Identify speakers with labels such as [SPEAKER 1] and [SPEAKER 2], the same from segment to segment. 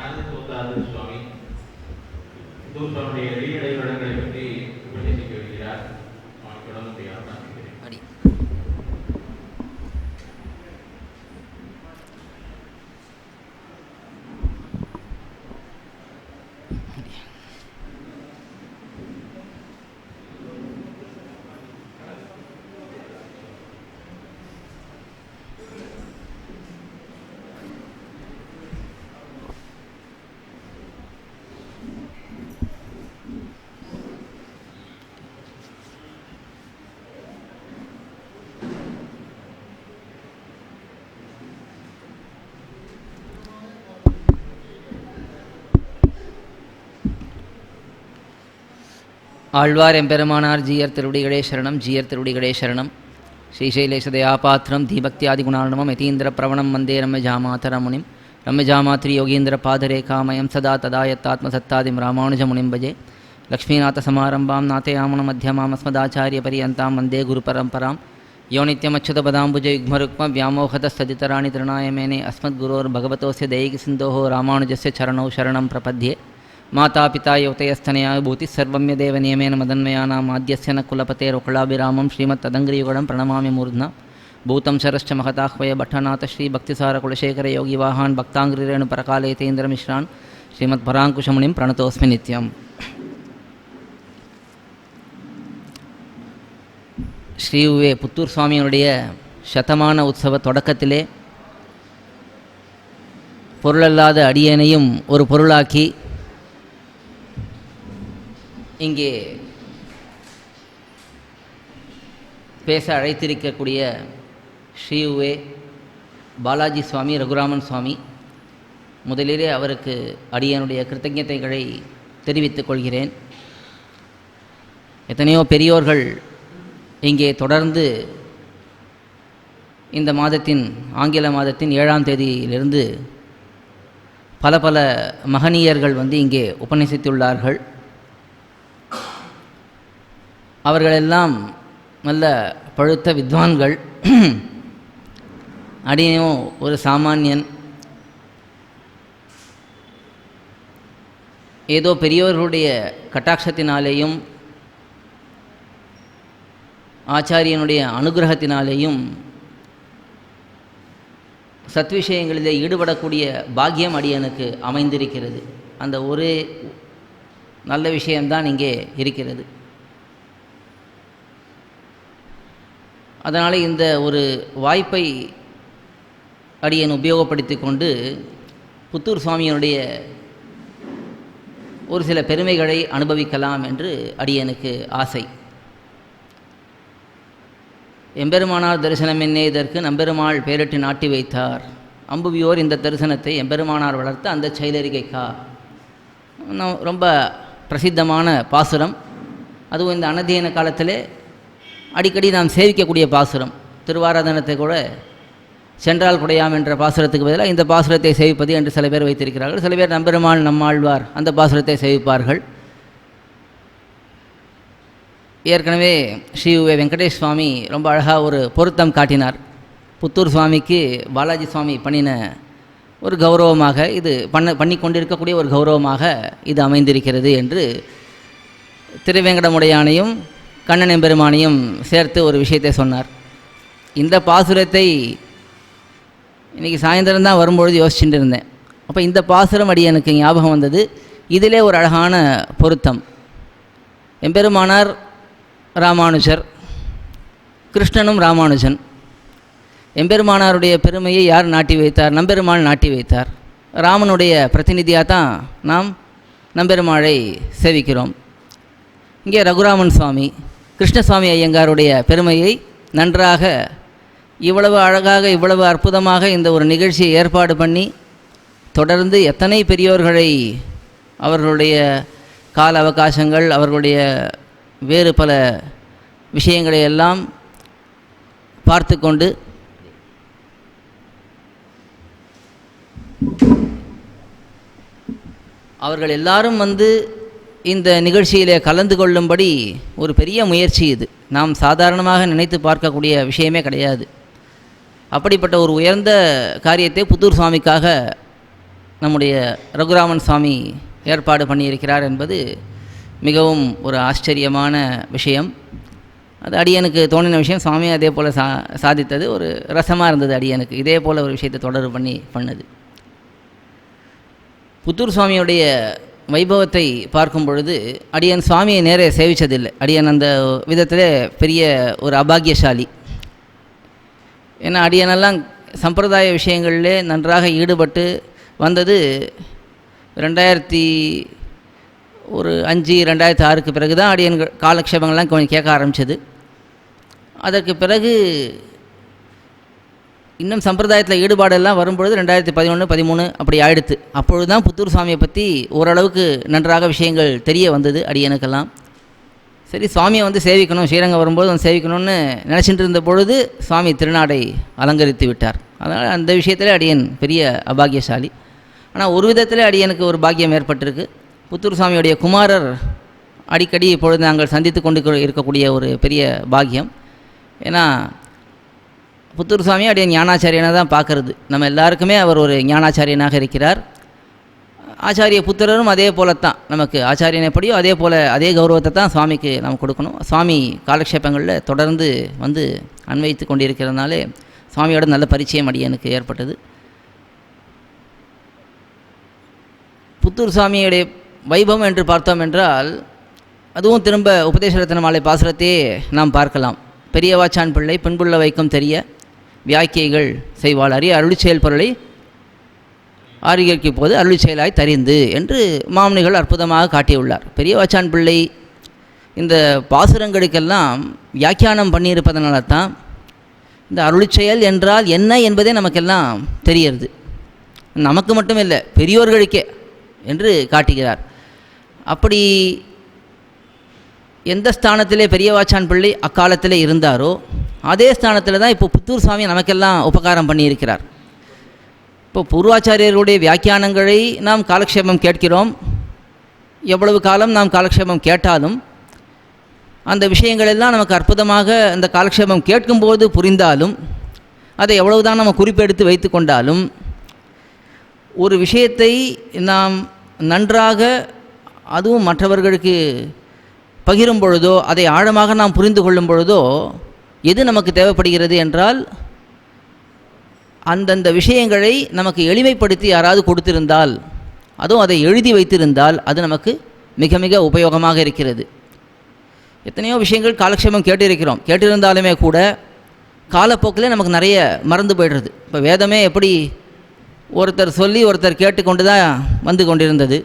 [SPEAKER 1] சுவாமி தூசனுடைய வெளியடை இடங்களை பற்றி உபதேசிக்க வருகிறார். அவன் தொடர்ந்து முடியாது.
[SPEAKER 2] ஆழ்வார் எம்பெருமானார் ஜீயர் திருவடிகளே சரணம். ஜீயர் திருவடிகளே சரணம். ஸ்ரீசைலேஷதயாபாத்திரம் தீபக்தியாதிகுணார்ணவம் யதீந்திர பிரவணம் வந்தே ரம்யஜாமாதரமுனிம் ரம்யஜாமாத்ரி யோகீந்திர பாதரேகாமயம் சதா ததா யத்தாத்மசத்தாதிம் ராமானுஜமுனிம் பஜே. லக்ஷ்மீநாதசமாரம்பாம் நாதயாமுன மத்தியமாமஸ்மதாச்சாரிய பரியந்தாம் வந்தே குருபரம்பராம். யோ நித்யமச்சுதபதாம்புஜ யுக்மருக்ம வியாமோகதஸ்ததிதராணி திருநாயமேனே அஸ்மத்குரோர்பகவதோஸ்ய தயைகி சிந்தோஹோ ராமானுஜஸ்ய சரணௌ சரணம் பிரபத்யே. माता पिता योतयस्तनया भूति सर्वम्यदेव नियमेन मदन्मयानाम् आद्यस्य न कुलपतेरुकुलाभिरामं श्रीमत्तदङ्ग्रियुगलं प्रणमामि मूर्ध्ना. भूतं शरश्च महताह्वय भट्टनाथ श्री भक्तिसारकुलशेखर योगिवाहान् भक्ताङ्ग्रिरेणुपरकालेतेन्द्रमिश्रान् श्रीमत्पराङ्कुशमुनिं प्रणतोऽस्मि नित्यम्. ஸ்ரீ உவே புத்தூர் சுவாமியினுடைய சதமான உற்சவ தொடக்கத்திலே பொருளல்லாத அடியேனையும் ஒரு பொருளாக்கி இங்கே பேச அழைத்திருக்கக்கூடிய ஸ்ரீ உவே பாலாஜி சுவாமி ரகுராமன் சுவாமி, முதலிலே அவருக்கு அடியனுடைய கிருத்தஜதைகளை தெரிவித்துக் கொள்கிறேன். எத்தனையோ பெரியோர்கள் இங்கே தொடர்ந்து இந்த மாதத்தின் ஆங்கில மாதத்தின் 7ஆம் தேதியிலிருந்து பல பல மகனீயர்கள் இங்கே உபநசித்துள்ளார்கள். அவர்களெல்லாம் நல்ல பழுத்த வித்வான்கள். அடியனும் ஒரு சாமானியன். ஏதோ பெரியோர்களுடைய கட்டாட்சத்தினாலேயும் ஆச்சாரியனுடைய அனுகிரகத்தினாலேயும் சத்விஷயங்களிலே ஈடுபடக்கூடிய பாக்கியம் அடியனுக்கு அமைந்திருக்கிறது. அந்த ஒரே நல்ல விஷயம்தான் இங்கே இருக்கிறது. அதனால் இந்த ஒரு வாய்ப்பை அடியன் உபயோகப்படுத்தி கொண்டு புத்தூர் சுவாமியினுடைய ஒரு சில பெருமைகளை அனுபவிக்கலாம் என்று அடியனுக்கு ஆசை. எம்பெருமானார் தரிசனம் என்னே இதற்கு நம்பெருமாள் பேரிட்டு நாட்டி வைத்தார். அம்புவியோர் இந்த தரிசனத்தை எம்பெருமானார் வளர்த்த அந்த செயலரிகைக்கா. ரொம்ப பிரசித்தமான பாசுரம். அதுவும் இந்த அனதீன காலத்திலே அடிக்கடி நாம் சேவிக்கக்கூடிய பாசுரம். திருவாராதனத்தை கூட சென்றால் குடையாம் என்ற பாசுரத்துக்கு பதிலாக இந்த பாசுரத்தை சேவிப்பது என்று சில பேர் வைத்திருக்கிறார்கள். சில பேர் நம்பெருமாள் நம்மாழ்வார் அந்த பாசுரத்தை சேவிப்பார்கள். ஏற்கனவே ஸ்ரீ உவே வெங்கடேஷ் சுவாமி ரொம்ப அழகாக ஒரு பொருத்தம் காட்டினார். புத்தூர் சுவாமிக்கு பாலாஜி சுவாமி பண்ணின ஒரு கௌரவமாக இது பண்ணி கொண்டிருக்கக்கூடிய ஒரு கௌரவமாக இது அமைந்திருக்கிறது என்று திருவேங்கடமுடையானையும் கண்ணன் எம்பெருமானையும் சேர்த்து ஒரு விஷயத்தை சொன்னார். இந்த பாசுரத்தை இன்றைக்கி சாயந்தரம் தான் வரும்பொழுது யோசிச்சுட்டு இருந்தேன். அப்போ இந்த பாசுரம் அடி எனக்கு ஞாபகம் வந்தது. இதிலே ஒரு அழகான பொருத்தம். எம்பெருமானார் ராமானுஜர், கிருஷ்ணனும் ராமானுஜன். எம்பெருமானாருடைய பெருமையை யார் நாட்டி வைத்தார்? நம்பெருமாள் நாட்டி வைத்தார். ராமனுடைய பிரதிநிதியாக தான் நாம் நம்பெருமாளை சேவிக்கிறோம். இங்கே ரகுராமன் சுவாமி, கிருஷ்ணசுவாமி ஐயங்காருடைய பெருமையை நன்றாக இவ்வளவு அழகாக இவ்வளவு அற்புதமாக இந்த ஒரு நிகழ்ச்சியை ஏற்பாடு பண்ணி தொடர்ந்து எத்தனை பெரியோர்களை அவர்களுடைய கால அவகாசங்கள் அவர்களுடைய வேறு பல விஷயங்களை எல்லாம் பார்த்து கொண்டு அவர்கள் எல்லாரும் இந்த நிகழ்ச்சியிலே கலந்து கொள்ளும்படி ஒரு பெரிய முயற்சி இது. நாம் சாதாரணமாக நினைத்து பார்க்கக்கூடிய விஷயமே கிடையாது. அப்படிப்பட்ட ஒரு உயர்ந்த காரியத்தை புத்தூர் சுவாமிக்காக நம்முடைய ரகுராமன் சுவாமி ஏற்பாடு பண்ணியிருக்கிறார் என்பது மிகவும் ஒரு ஆச்சரியமான விஷயம். அது அடியனுக்கு தோணின விஷயம். சுவாமி அதே போல் சாதித்தது ஒரு ரசமாக இருந்தது அடியனுக்கு. இதே போல் ஒரு விஷயத்தை தொடர்பு பண்ணி பண்ணது. புத்தூர் சுவாமியுடைய வைபவத்தை பார்க்கும் பொழுது அடியன் சுவாமியை நேரே சேவித்ததில்லை. அடியன் அந்த விதத்தில் பெரிய ஒரு அபாகியசாலி. ஏன்னா அடியனெல்லாம் சம்பிரதாய விஷயங்களிலே நன்றாக ஈடுபட்டு வந்தது 2005 2006 பிறகு தான் அடியன்கள் காலக்ஷேபங்கள்லாம் கொஞ்சம் கேட்க ஆரம்பித்தது. அதற்கு பிறகு இன்னும் சம்பிரதாயத்தில் ஈடுபாடெல்லாம் வரும்பொழுது 2011 13 அப்படி ஆயிடுத்து. அப்பொழுது தான் புத்தூர் சுவாமியை பற்றி ஓரளவுக்கு நன்றாக விஷயங்கள் தெரிய வந்தது அடியனுக்கெல்லாம். சரி, சுவாமியை வந்து சேவிக்கணும், ஸ்ரீரங்கம் வரும்போது வந்து சேவிக்கணும்னு நினச்சிட்டு இருந்த பொழுது சுவாமி திருநாடை அலங்கரித்து விட்டார். அதனால் அந்த விஷயத்தில் அடியன் பெரிய அபாகியசாலி. ஆனால் ஒரு விதத்தில் அடியனுக்கு ஒரு பாக்கியம் ஏற்பட்டிருக்கு. புத்தூர் சுவாமியுடைய குமாரர் அடிக்கடி இப்பொழுது நாங்கள் சந்தித்து கொண்டு இருக்கக்கூடிய ஒரு பெரிய பாக்கியம். ஏன்னா புத்தூர் சுவாமி அடியன் ஞானாச்சாரியனாக தான் பார்க்கறது. நம்ம எல்லாருக்குமே அவர் ஒரு ஞானாச்சாரியனாக இருக்கிறார். ஆச்சாரிய புத்திரரும் அதே போலத்தான், நமக்கு ஆச்சாரியன் எப்படியோ அதே போல் அதே கௌரவத்தை தான் சுவாமிக்கு நாம் கொடுக்கணும். சுவாமி காலக்ஷேபங்களில் தொடர்ந்து வந்து அன்வைத்து கொண்டிருக்கிறதுனாலே சுவாமியோட நல்ல பரிச்சயம் அடியனுக்கு ஏற்பட்டது. புத்தூர் சுவாமியுடைய வைபவம் என்று பார்த்தோம் என்றால் அதுவும் திரும்ப உபதேச ரத்ன மாலை பாசுரத்தையே நாம் பார்க்கலாம். பெரியவாச்சான் பிள்ளை பின்புள்ள வைக்கும் தெரிய வியாக்கியைகள் செய்வாள் அறிய அருளிச்செயல் பொருளை ஆரிகைக்கு போது அருளிச்செயலாய் தரிந்து என்று மாமுனிகள் அற்புதமாக காட்டியுள்ளார். பெரியவாச்சான் பிள்ளை இந்த பாசுரங்களுக்கெல்லாம் வியாக்கியானம் பண்ணியிருப்பதனால தான் இந்த அருளிச்செயல் என்றால் என்ன என்பதே நமக்கெல்லாம் தெரிகிறது. நமக்கு மட்டும் இல்லை, பெரியோர்களுக்கே என்று காட்டுகிறார். அப்படி எந்த ஸ்தானத்திலே பெரியவாச்சான் பிள்ளை அக்காலத்திலே இருந்தாரோ அதே ஸ்தானத்தில் தான் இப்போ புத்தூர் சுவாமி நமக்கெல்லாம் உபகாரம் பண்ணியிருக்கிறார். இப்போ பூர்வாச்சாரியர்களுடைய வியாக்கியானங்களை நாம் காலக்ஷேபம் கேட்கிறோம். எவ்வளவு காலம் நாம் காலக்ஷேபம் கேட்டாலும் அந்த விஷயங்களெல்லாம் நமக்கு அற்புதமாக அந்த காலக்ஷேபம் கேட்கும்போது புரிந்தாலும் அதை எவ்வளவுதான் நம்ம குறிப்பெடுத்து வைத்து கொண்டாலும் ஒரு விஷயத்தை நாம் நன்றாக அதுவும் மற்றவர்களுக்கு பகிரும் பொழுதோ அதை ஆழமாக நாம் புரிந்து கொள்ளும் பொழுதோ எது நமக்கு தேவைப்படுகிறது என்றால் அந்தந்த விஷயங்களை நமக்கு எளிமைப்படுத்தி யாராவது கொடுத்திருந்தால், அதுவும் அதை எழுதி வைத்திருந்தால் அது நமக்கு மிக மிக உபயோகமாக இருக்கிறது. எத்தனையோ விஷயங்கள் காலக்ஷேபம் கேட்டிருந்தாலுமே கூட காலப்போக்கில் நமக்கு நிறைய மறந்து போய்டுறது. இப்போ வேதமே எப்படி ஒருத்தர் சொல்லி ஒருத்தர் கேட்டுக்கொண்டு தான் வந்து கொண்டிருந்தது.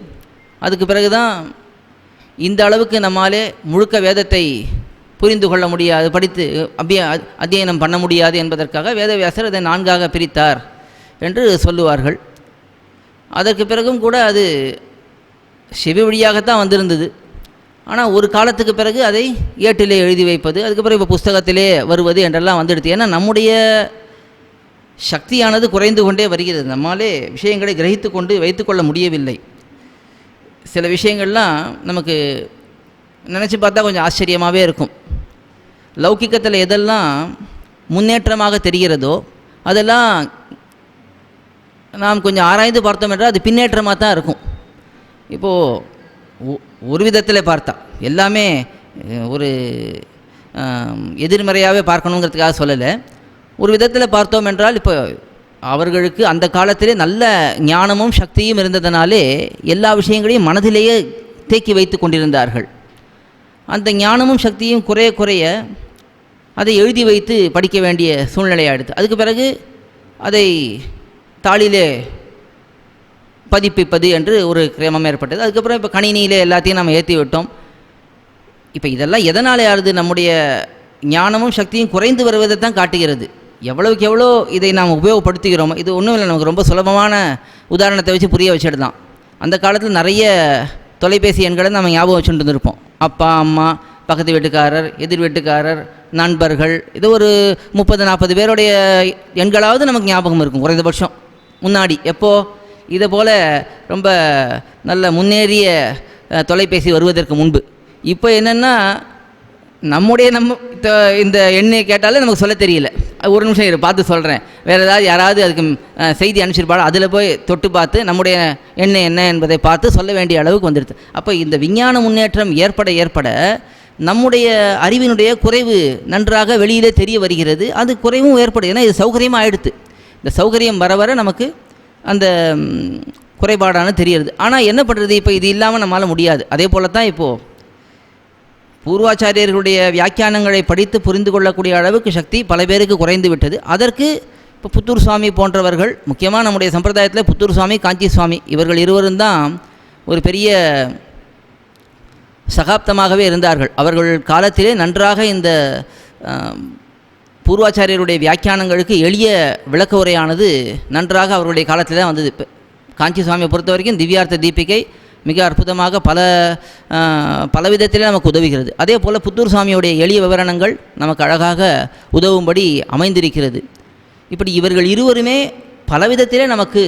[SPEAKER 2] அதுக்கு பிறகு தான் இந்த அளவுக்கு நம்மாலே முழுக்க வேதத்தை புரிந்து கொள்ள முடியாது, படித்து அத்தியனம் பண்ண முடியாது என்பதற்காக வேதவியாசர் அதை 4ஆக பிரித்தார் என்று சொல்லுவார்கள். அதற்கு பிறகும் கூட அது செவி வழியாகத்தான் வந்திருந்தது. ஆனால் ஒரு காலத்துக்கு பிறகு அதை ஏட்டிலே எழுதி வைப்பது, அதுக்கு பிறகு இப்போ புஸ்தகத்திலே வருவது என்றெல்லாம் வந்துடுது. ஏன்னா நம்முடைய சக்தியானது குறைந்து கொண்டே வருகிறது. நம்மாலே விஷயங்களை கிரகித்து கொண்டு வைத்துக்கொள்ள முடியவில்லை. சில விஷயங்கள்லாம் நமக்கு நினச்சி பார்த்தா கொஞ்சம் ஆச்சரியமாகவே இருக்கும். லௌகிக்கத்தில் எதெல்லாம் முன்னேற்றமாக தெரிகிறதோ அதெல்லாம் நாம் கொஞ்சம் ஆராய்ந்து பார்த்தோம் என்றால் அது பின்னேற்றமாக தான் இருக்கும். இப்போது ஒரு விதத்தில் பார்த்தா எல்லாமே ஒரு எதிர்மறையாகவே பார்க்கணுங்கிறதுக்காக சொல்லலை. ஒரு விதத்தில் பார்த்தோம் என்றால் இப்போ அவர்களுக்கு அந்த காலத்திலே நல்ல ஞானமும் சக்தியும் இருந்ததனாலே எல்லா விஷயங்களையும் மனதிலேயே தேக்கி வைத்து கொண்டிருந்தார்கள். அந்த ஞானமும் சக்தியும் குறைய குறைய அதை எழுதி வைத்து படிக்க வேண்டிய சூழ்நிலையாயிடுது. அதுக்கு பிறகு அதை தாளிலே பதிப்பிப்பது என்று ஒரு கிரமம் ஏற்பட்டது. அதுக்கப்புறம் இப்போ கணினியிலே எல்லாத்தையும் நம்ம ஏற்றி விட்டோம். இப்போ இதெல்லாம் எதனால் ஆகுது? நம்முடைய ஞானமும் சக்தியும் குறைந்து வருவதை தான் காட்டுகிறது. எவ்வளவுக்கு எவ்வளோ இதை நாம் உபயோகப்படுத்துகிறோமோ, இது ஒன்றும் இல்லை, நமக்கு ரொம்ப சுலபமான உதாரணத்தை வச்சு புரிய வச்சிடலாம். அந்த காலத்தில் நிறைய தொலைபேசி எண்களை நம்ம ஞாபகம் வச்சுட்டு இருந்திருப்போம். அப்பா, அம்மா, பக்கத்து வீட்டுக்காரர், எதிர் வீட்டுக்காரர், நண்பர்கள், இது ஒரு 30-40 பேருடைய எண்களாவது நமக்கு ஞாபகம் இருக்கும் குறைந்தபட்சம். முன்னாடி எப்போது இதை போல் ரொம்ப நல்ல முன்னேறிய தொலைபேசி வருவதற்கு முன்பு. இப்போ என்னென்னா நம்முடைய இந்த எண்ணெயை கேட்டாலே நமக்கு சொல்ல தெரியல. ஒரு நிமிஷம் பார்த்து சொல்கிறேன். வேறு ஏதாவது யாராவது அதுக்கு செய்தி அனுப்பிச்சிருப்பாங்க, அதில் போய் தொட்டு பார்த்து நம்முடைய எண்ணெய் என்ன என்பதை பார்த்து சொல்ல வேண்டிய அளவுக்கு வந்துடுது. அப்போ இந்த விஞ்ஞான முன்னேற்றம் ஏற்பட நம்முடைய அறிவினுடைய குறைவு நன்றாக வெளியிலே தெரிய வருகிறது. அது குறைவும் ஏற்படும். ஏன்னா இது சௌகரியமாக ஆகிடுது. இந்த சௌகரியம் வர நமக்கு அந்த குறைபாடான தெரியுது. ஆனால் என்ன பண்ணுறது, இப்போ இது இல்லாமல் நம்மளால் முடியாது. அதே போல தான் இப்போது பூர்வாச்சாரியர்களுடைய வியாக்கியானங்களை படித்து புரிந்து கொள்ளக்கூடிய அளவுக்கு சக்தி பல பேருக்கு குறைந்து விட்டது. அதற்கு இப்போ புத்தூர் சுவாமி போன்றவர்கள், முக்கியமாக நம்முடைய சம்பிரதாயத்தில் புத்தூர் சுவாமி, காஞ்சி சுவாமி, இவர்கள் இருவரும் தான் ஒரு பெரிய சகாப்தமாகவே இருந்தார்கள். அவர்கள் காலத்திலே நன்றாக இந்த பூர்வாச்சாரியருடைய வியாக்கியானங்களுக்கு எளிய விளக்க உரையானது நன்றாக அவருடைய காலத்தில் தான் வந்தது. இப்போ காஞ்சி சுவாமியை பொறுத்த வரைக்கும் திவ்யார்த்த தீபிகை மிக அற்புதமாக பல விதத்திலே நமக்கு உதவுகிறது. அதே போல் புத்தூர் சுவாமியுடைய எளிய விவரணங்கள் நமக்கு அழகாக உதவும்படி அமைந்திருக்கிறது. இப்படி இவர்கள் இருவருமே பலவிதத்திலே நமக்கு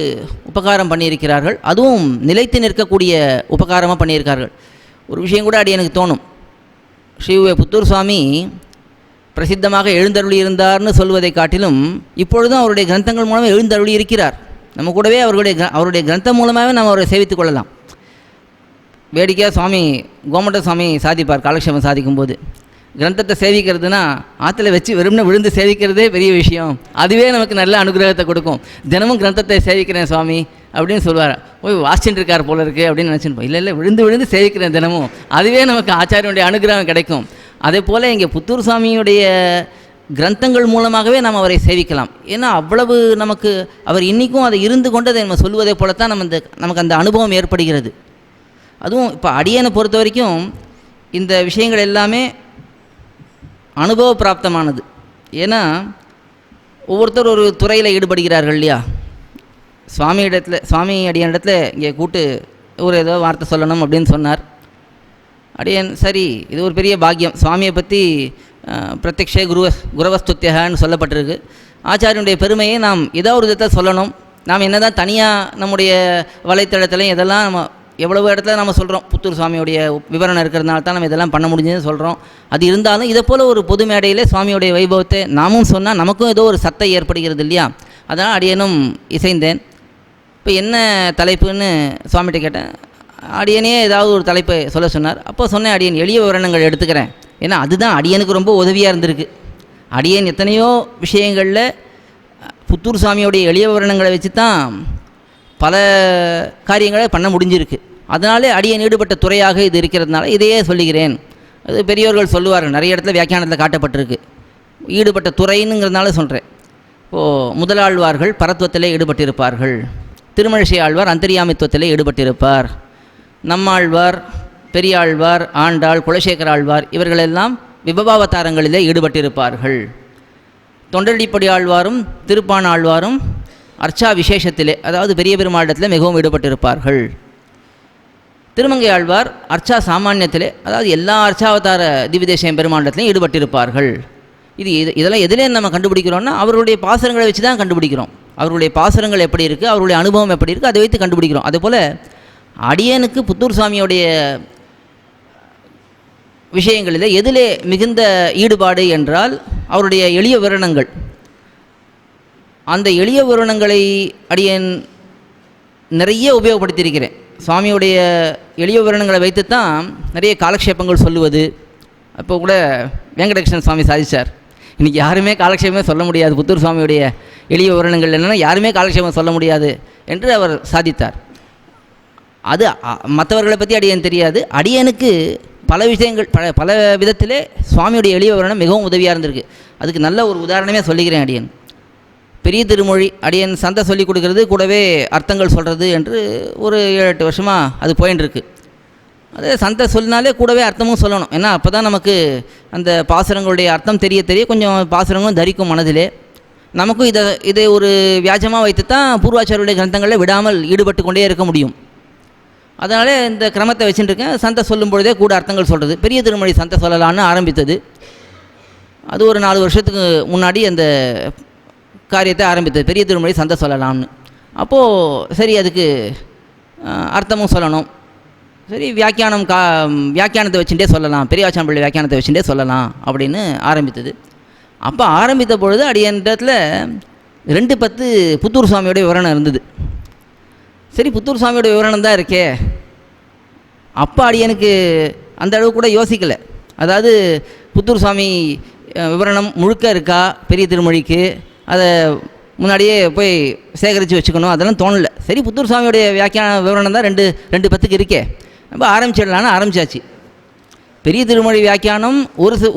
[SPEAKER 2] உபகாரம் பண்ணியிருக்கிறார்கள். அதுவும் நிலைத்து நிற்கக்கூடிய உபகாரமாக பண்ணியிருக்கார்கள். ஒரு விஷயம் கூட அடி எனக்கு தோணும். ஸ்ரீ புத்தூர் சுவாமி பிரசித்தமாக எழுந்தருளி இருந்தார்னு சொல்வதை காட்டிலும் இப்பொழுதும் அவருடைய கிரந்தங்கள் மூலமாக எழுந்தருளி இருக்கிறார். நம்ம கூடவே அவருடைய கிரந்தம் மூலமாகவே நம்ம அவரை சேவித்து கொள்ளலாம். வேடிக்கையாக சுவாமி கோமட்ட சுவாமி சாதிப்பார். காலக்ஷேபம் சாதிக்கும்போது கிரந்தத்தை சேவிக்கிறதுனா ஆற்றுல வச்சு வெறும்னு விழுந்து சேவிக்கிறதே பெரிய விஷயம். அதுவே நமக்கு நல்ல அனுகிரகத்தை கொடுக்கும். தினமும் கிரந்தத்தை சேவிக்கிறேன் சுவாமி அப்படின்னு சொல்லுவார். ஓய் வாசிச்சுட்டு இருக்கார் போல இருக்குது அப்படின்னு நினச்சிருப்போம். இல்லை விழுந்து சேவிக்கிறேன் தினமும், அதுவே நமக்கு ஆச்சாரியனுடைய அனுகிரகம் கிடைக்கும். அதே போல் இங்கே புத்தூர் சுவாமியுடைய கிரந்தங்கள் மூலமாகவே நாம் அவரை சேவிக்கலாம். ஏன்னா அவ்வளவு நமக்கு அவர் இன்றைக்கும் அதை இருந்து கொண்டு அதை நம்ம சொல்வதை போலத்தான் நமக்கு அந்த அனுபவம் ஏற்படுகிறது. அதுவும் இப்போ அடியனை பொறுத்த வரைக்கும் இந்த விஷயங்கள் எல்லாமே அனுபவ பிராப்தமானது. ஏன்னா ஒவ்வொருத்தர் ஒரு துறையில் ஈடுபடுகிறார்கள் இல்லையா. சுவாமி அடியனிடத்தில் இங்கே கூட்டு ஒரு ஏதோ வார்த்தை சொல்லணும் அப்படின்னு சொன்னார். அடியன் சரி, இது ஒரு பெரிய பாக்கியம். சுவாமியை பற்றி பிரத்யக்ஷே குரவஸ்துத்தியகான்னு சொல்லப்பட்டிருக்கு. ஆச்சாரியனுடைய பெருமையை நாம் ஏதோ ஒரு விதத்தை சொல்லணும். நாம் என்ன தான் தனியாக நம்முடைய வலைத்தளத்திலையும் இதெல்லாம் நம்ம எவ்வளவு இடத்துல நம்ம சொல்கிறோம், புத்தூர் சுவாமியுடைய விவரணம் இருக்கிறதுனால தான் நம்ம இதெல்லாம் பண்ண முடிஞ்சதுன்னு சொல்கிறோம். அது இருந்தாலும் இதை போல் ஒரு பொது மேடையில் சுவாமியுடைய வைபவத்தை நாமும் சொன்னால் நமக்கும் ஏதோ ஒரு சத்தை ஏற்படுகிறது இல்லையா. அதனால் அடியனும் இசைந்தேன். இப்போ என்ன தலைப்புன்னு சுவாமிகிட்ட கேட்டேன். அடியனே ஏதாவது ஒரு தலைப்பை சொல்ல சொன்னார். அப்போ சொன்னேன், அடியன் எளிய விவரணங்கள் எடுத்துக்கிறேன். ஏன்னா அதுதான் அடியனுக்கு ரொம்ப உதவியாக இருந்திருக்கு. அடியன் எத்தனையோ விஷயங்களில் புத்தூர் சுவாமியோடைய எளிய விவரணங்களை வச்சு தான் பல காரியங்களை பண்ண முடிஞ்சிருக்கு. அதனாலே அடியன் ஈடுபட்ட துறையாக இது இருக்கிறதுனால இதையே சொல்லுகிறேன். அது பெரியவர்கள் சொல்லுவார்கள், நிறைய இடத்துல வியாக்கியானத்தில் காட்டப்பட்டிருக்கு. ஈடுபட்ட துறைங்கிறதுனால சொல்கிறேன். இப்போது முதலாழ்வார்கள் பரத்துவத்திலே ஈடுபட்டிருப்பார்கள். திருமழிசை ஆழ்வார் அந்தரியாமித்துவத்திலே ஈடுபட்டிருப்பார். நம்மாழ்வார், பெரியாழ்வார், ஆண்டாள், குலசேகர ஆழ்வார் இவர்களெல்லாம் விபவாவதாரங்களிலே ஈடுபட்டிருப்பார்கள். தொண்டடிப்படி ஆழ்வாரும் திருப்பான ஆழ்வாரும் அர்ச்சா விசேஷத்திலே, அதாவது பெரிய பெருமாளிடத்தில் மிகவும் ஈடுபட்டிருப்பார்கள். திருமங்கை ஆழ்வார் அர்ச்சா சாமானியத்திலே, அதாவது எல்லா அர்ச்சாவதார திவ்யதேசம் பெருமாண்டத்திலையும் ஈடுபட்டிருப்பார்கள். இதெல்லாம் எதிலே நம்ம கண்டுபிடிக்கிறோம்னா அவர்களுடைய பாசுரங்களை வச்சு தான் கண்டுபிடிக்கிறோம். அவர்களுடைய பாசுரங்கள் எப்படி இருக்குது, அவருடைய அனுபவம் எப்படி இருக்குது, அதை வைத்து கண்டுபிடிக்கிறோம். அதுபோல் அடியனுக்கு புத்தூர் சுவாமியுடைய விஷயங்களில் எதிலே மிகுந்த ஈடுபாடு என்றால் அவருடைய எளிய விவரணங்கள். அந்த எளிய விவரணங்களை அடியன் நிறைய உபயோகப்படுத்தியிருக்கிறேன். சுவாமியுடைய எளிய விவரணங்களை வைத்து தான் நிறைய காலக்ஷேபங்கள் சொல்லுவது. அப்போ கூட வெங்கடகிருஷ்ணன் சுவாமி சாதிச்சார், இன்றைக்கி யாருமே காலக்ஷேபமே சொல்ல முடியாது, புத்தூர் சுவாமியுடைய எளிய விவரணங்கள் என்னென்னா யாருமே காலக்ஷேபம் சொல்ல முடியாது என்று அவர் சாதித்தார். அது மற்றவர்களை பற்றி அடியன் தெரியாது. அடியனுக்கு பல விஷயங்கள் பல விதத்திலே சுவாமியுடைய எளிய விவரணம் மிகவும் உதவியாக இருந்திருக்கு. அதுக்கு நல்ல ஒரு உதாரணமே சொல்லிக்கிறேன். அடியன் பெரிய திருமொழி அடியன் சந்தை சொல்லி கொடுக்கறது, கூடவே அர்த்தங்கள் சொல்கிறது என்று ஒரு 7-8 வருஷமாக அது போயின்னு இருக்குது. அதே சந்தை சொல்லினாலே கூடவே அர்த்தமும் சொல்லணும். ஏன்னா அப்போ தான் நமக்கு அந்த பாசுரங்களுடைய அர்த்தம் தெரிய கொஞ்சம் பாசுரங்களும் தரிக்கும் மனதிலே. நமக்கும் இதை ஒரு வியாஜமாக வைத்து தான் பூர்வாச்சாரியருடைய கிரந்தங்களில் விடாமல் ஈடுபட்டு கொண்டே இருக்க முடியும். அதனால் இந்த கிரமத்தை வச்சுட்டு இருக்கேன். சந்தை சொல்லும் பொழுதே கூட அர்த்தங்கள் சொல்கிறது. பெரிய திருமொழி சந்தை சொல்லலான்னு ஆரம்பித்தது. அது ஒரு 4 வருஷத்துக்கு முன்னாடி அந்த காரியத்தை ஆரம்பித்தது. பெரிய திருமொழி சந்தை சொல்லலாம்னு. அப்போது சரி, அதுக்கு அர்த்தமும் சொல்லணும். சரி வியாக்கியானத்தை வச்சுட்டே சொல்லலாம், பெரியவாச்சான் பிள்ளை வியாக்கியானத்தை வச்சுட்டே சொல்லலாம் அப்படின்னு ஆரம்பித்தது. அப்போ ஆரம்பித்த பொழுது அடியன்றத்தில் 2:10 புத்தூர் சுவாமியோடைய விவரணம் இருந்தது. சரி, புத்தூர் சுவாமியோட விவரணம் தான் இருக்கே. அப்போ அடியனுக்கு அந்த அளவு கூட யோசிக்கலை. அதாவது புத்தூர் சுவாமி விவரணம் முழுக்க இருக்கா பெரிய திருமொழிக்கு, அதை முன்னாடியே போய் சேகரித்து வச்சுக்கணும், அதெல்லாம் தோணலை. சரி, புத்தூர் சுவாமியோடைய வியாக்கியான விவரணம் தான் 2:10 இருக்கே, நம்ம ஆரம்பிச்சிடலான்னு ஆரம்பித்தாச்சு. பெரிய திருமொழி வியாக்கியானம்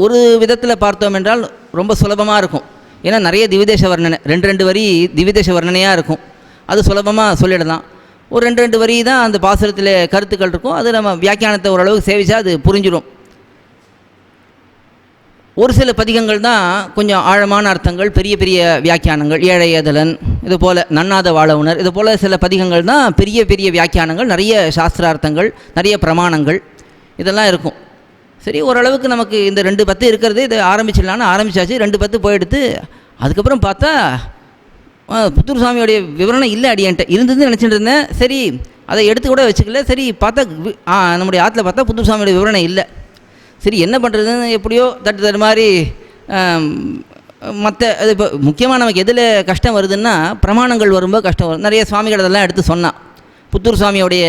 [SPEAKER 2] ஒரு விதத்தில் பார்த்தோம் என்றால் ரொம்ப சுலபமாக இருக்கும். ஏன்னா நிறைய திவிதேச வர்ணனை, 2 வரி திவிதேச வர்ணனையாக இருக்கும். அது சுலபமாக சொல்லிடலாம். ஒரு 2 வரி தான் அந்த பாசுரத்தில் கருத்துக்கள் இருக்கும். அது நம்ம வியாக்கியானத்தை ஓரளவுக்கு சேவிச்சா அது புரிஞ்சிடும். ஒரு சில பதிகங்கள் தான் கொஞ்சம் ஆழமான அர்த்தங்கள், பெரிய பெரிய வியாக்கியானங்கள், ஏழையதலன் இது போல், நன்னாத வாழவுணர் இது போல் சில பதிகங்கள் தான் பெரிய பெரிய வியாக்கியானங்கள், நிறைய சாஸ்திரார்த்தங்கள், நிறைய பிரமாணங்கள் இதெல்லாம் இருக்கும். சரி, ஓரளவுக்கு நமக்கு இந்த 2:10 இருக்கிறது, இதை ஆரம்பிச்சிடலான்னு ஆரம்பித்தாச்சு. 2:10 போயிடுத்து. அதுக்கப்புறம் பார்த்தா புத்தூர் சுவாமியோடைய விவரணம் இல்லை, அடியன்ட்ட இருந்ததுன்னு நினச்சிட்டு இருந்தேன். சரி, அதை எடுத்து கூட வச்சுக்கல. சரி, பார்த்தா நம்முடைய ஆற்றுல பார்த்தா புத்தூர் சுவாமியோடைய விவரணம் இல்லை. சரி, என்ன பண்ணுறதுன்னு எப்படியோ தட்டு மாதிரி மற்ற அது இப்போ முக்கியமாக நமக்கு எதில் கஷ்டம் வருதுன்னா பிரமாணங்கள் வரும்போது கஷ்டம் வரும். நிறைய சுவாமிகள் அதெல்லாம் எடுத்து சொன்னான். புத்தூர் சுவாமியோடைய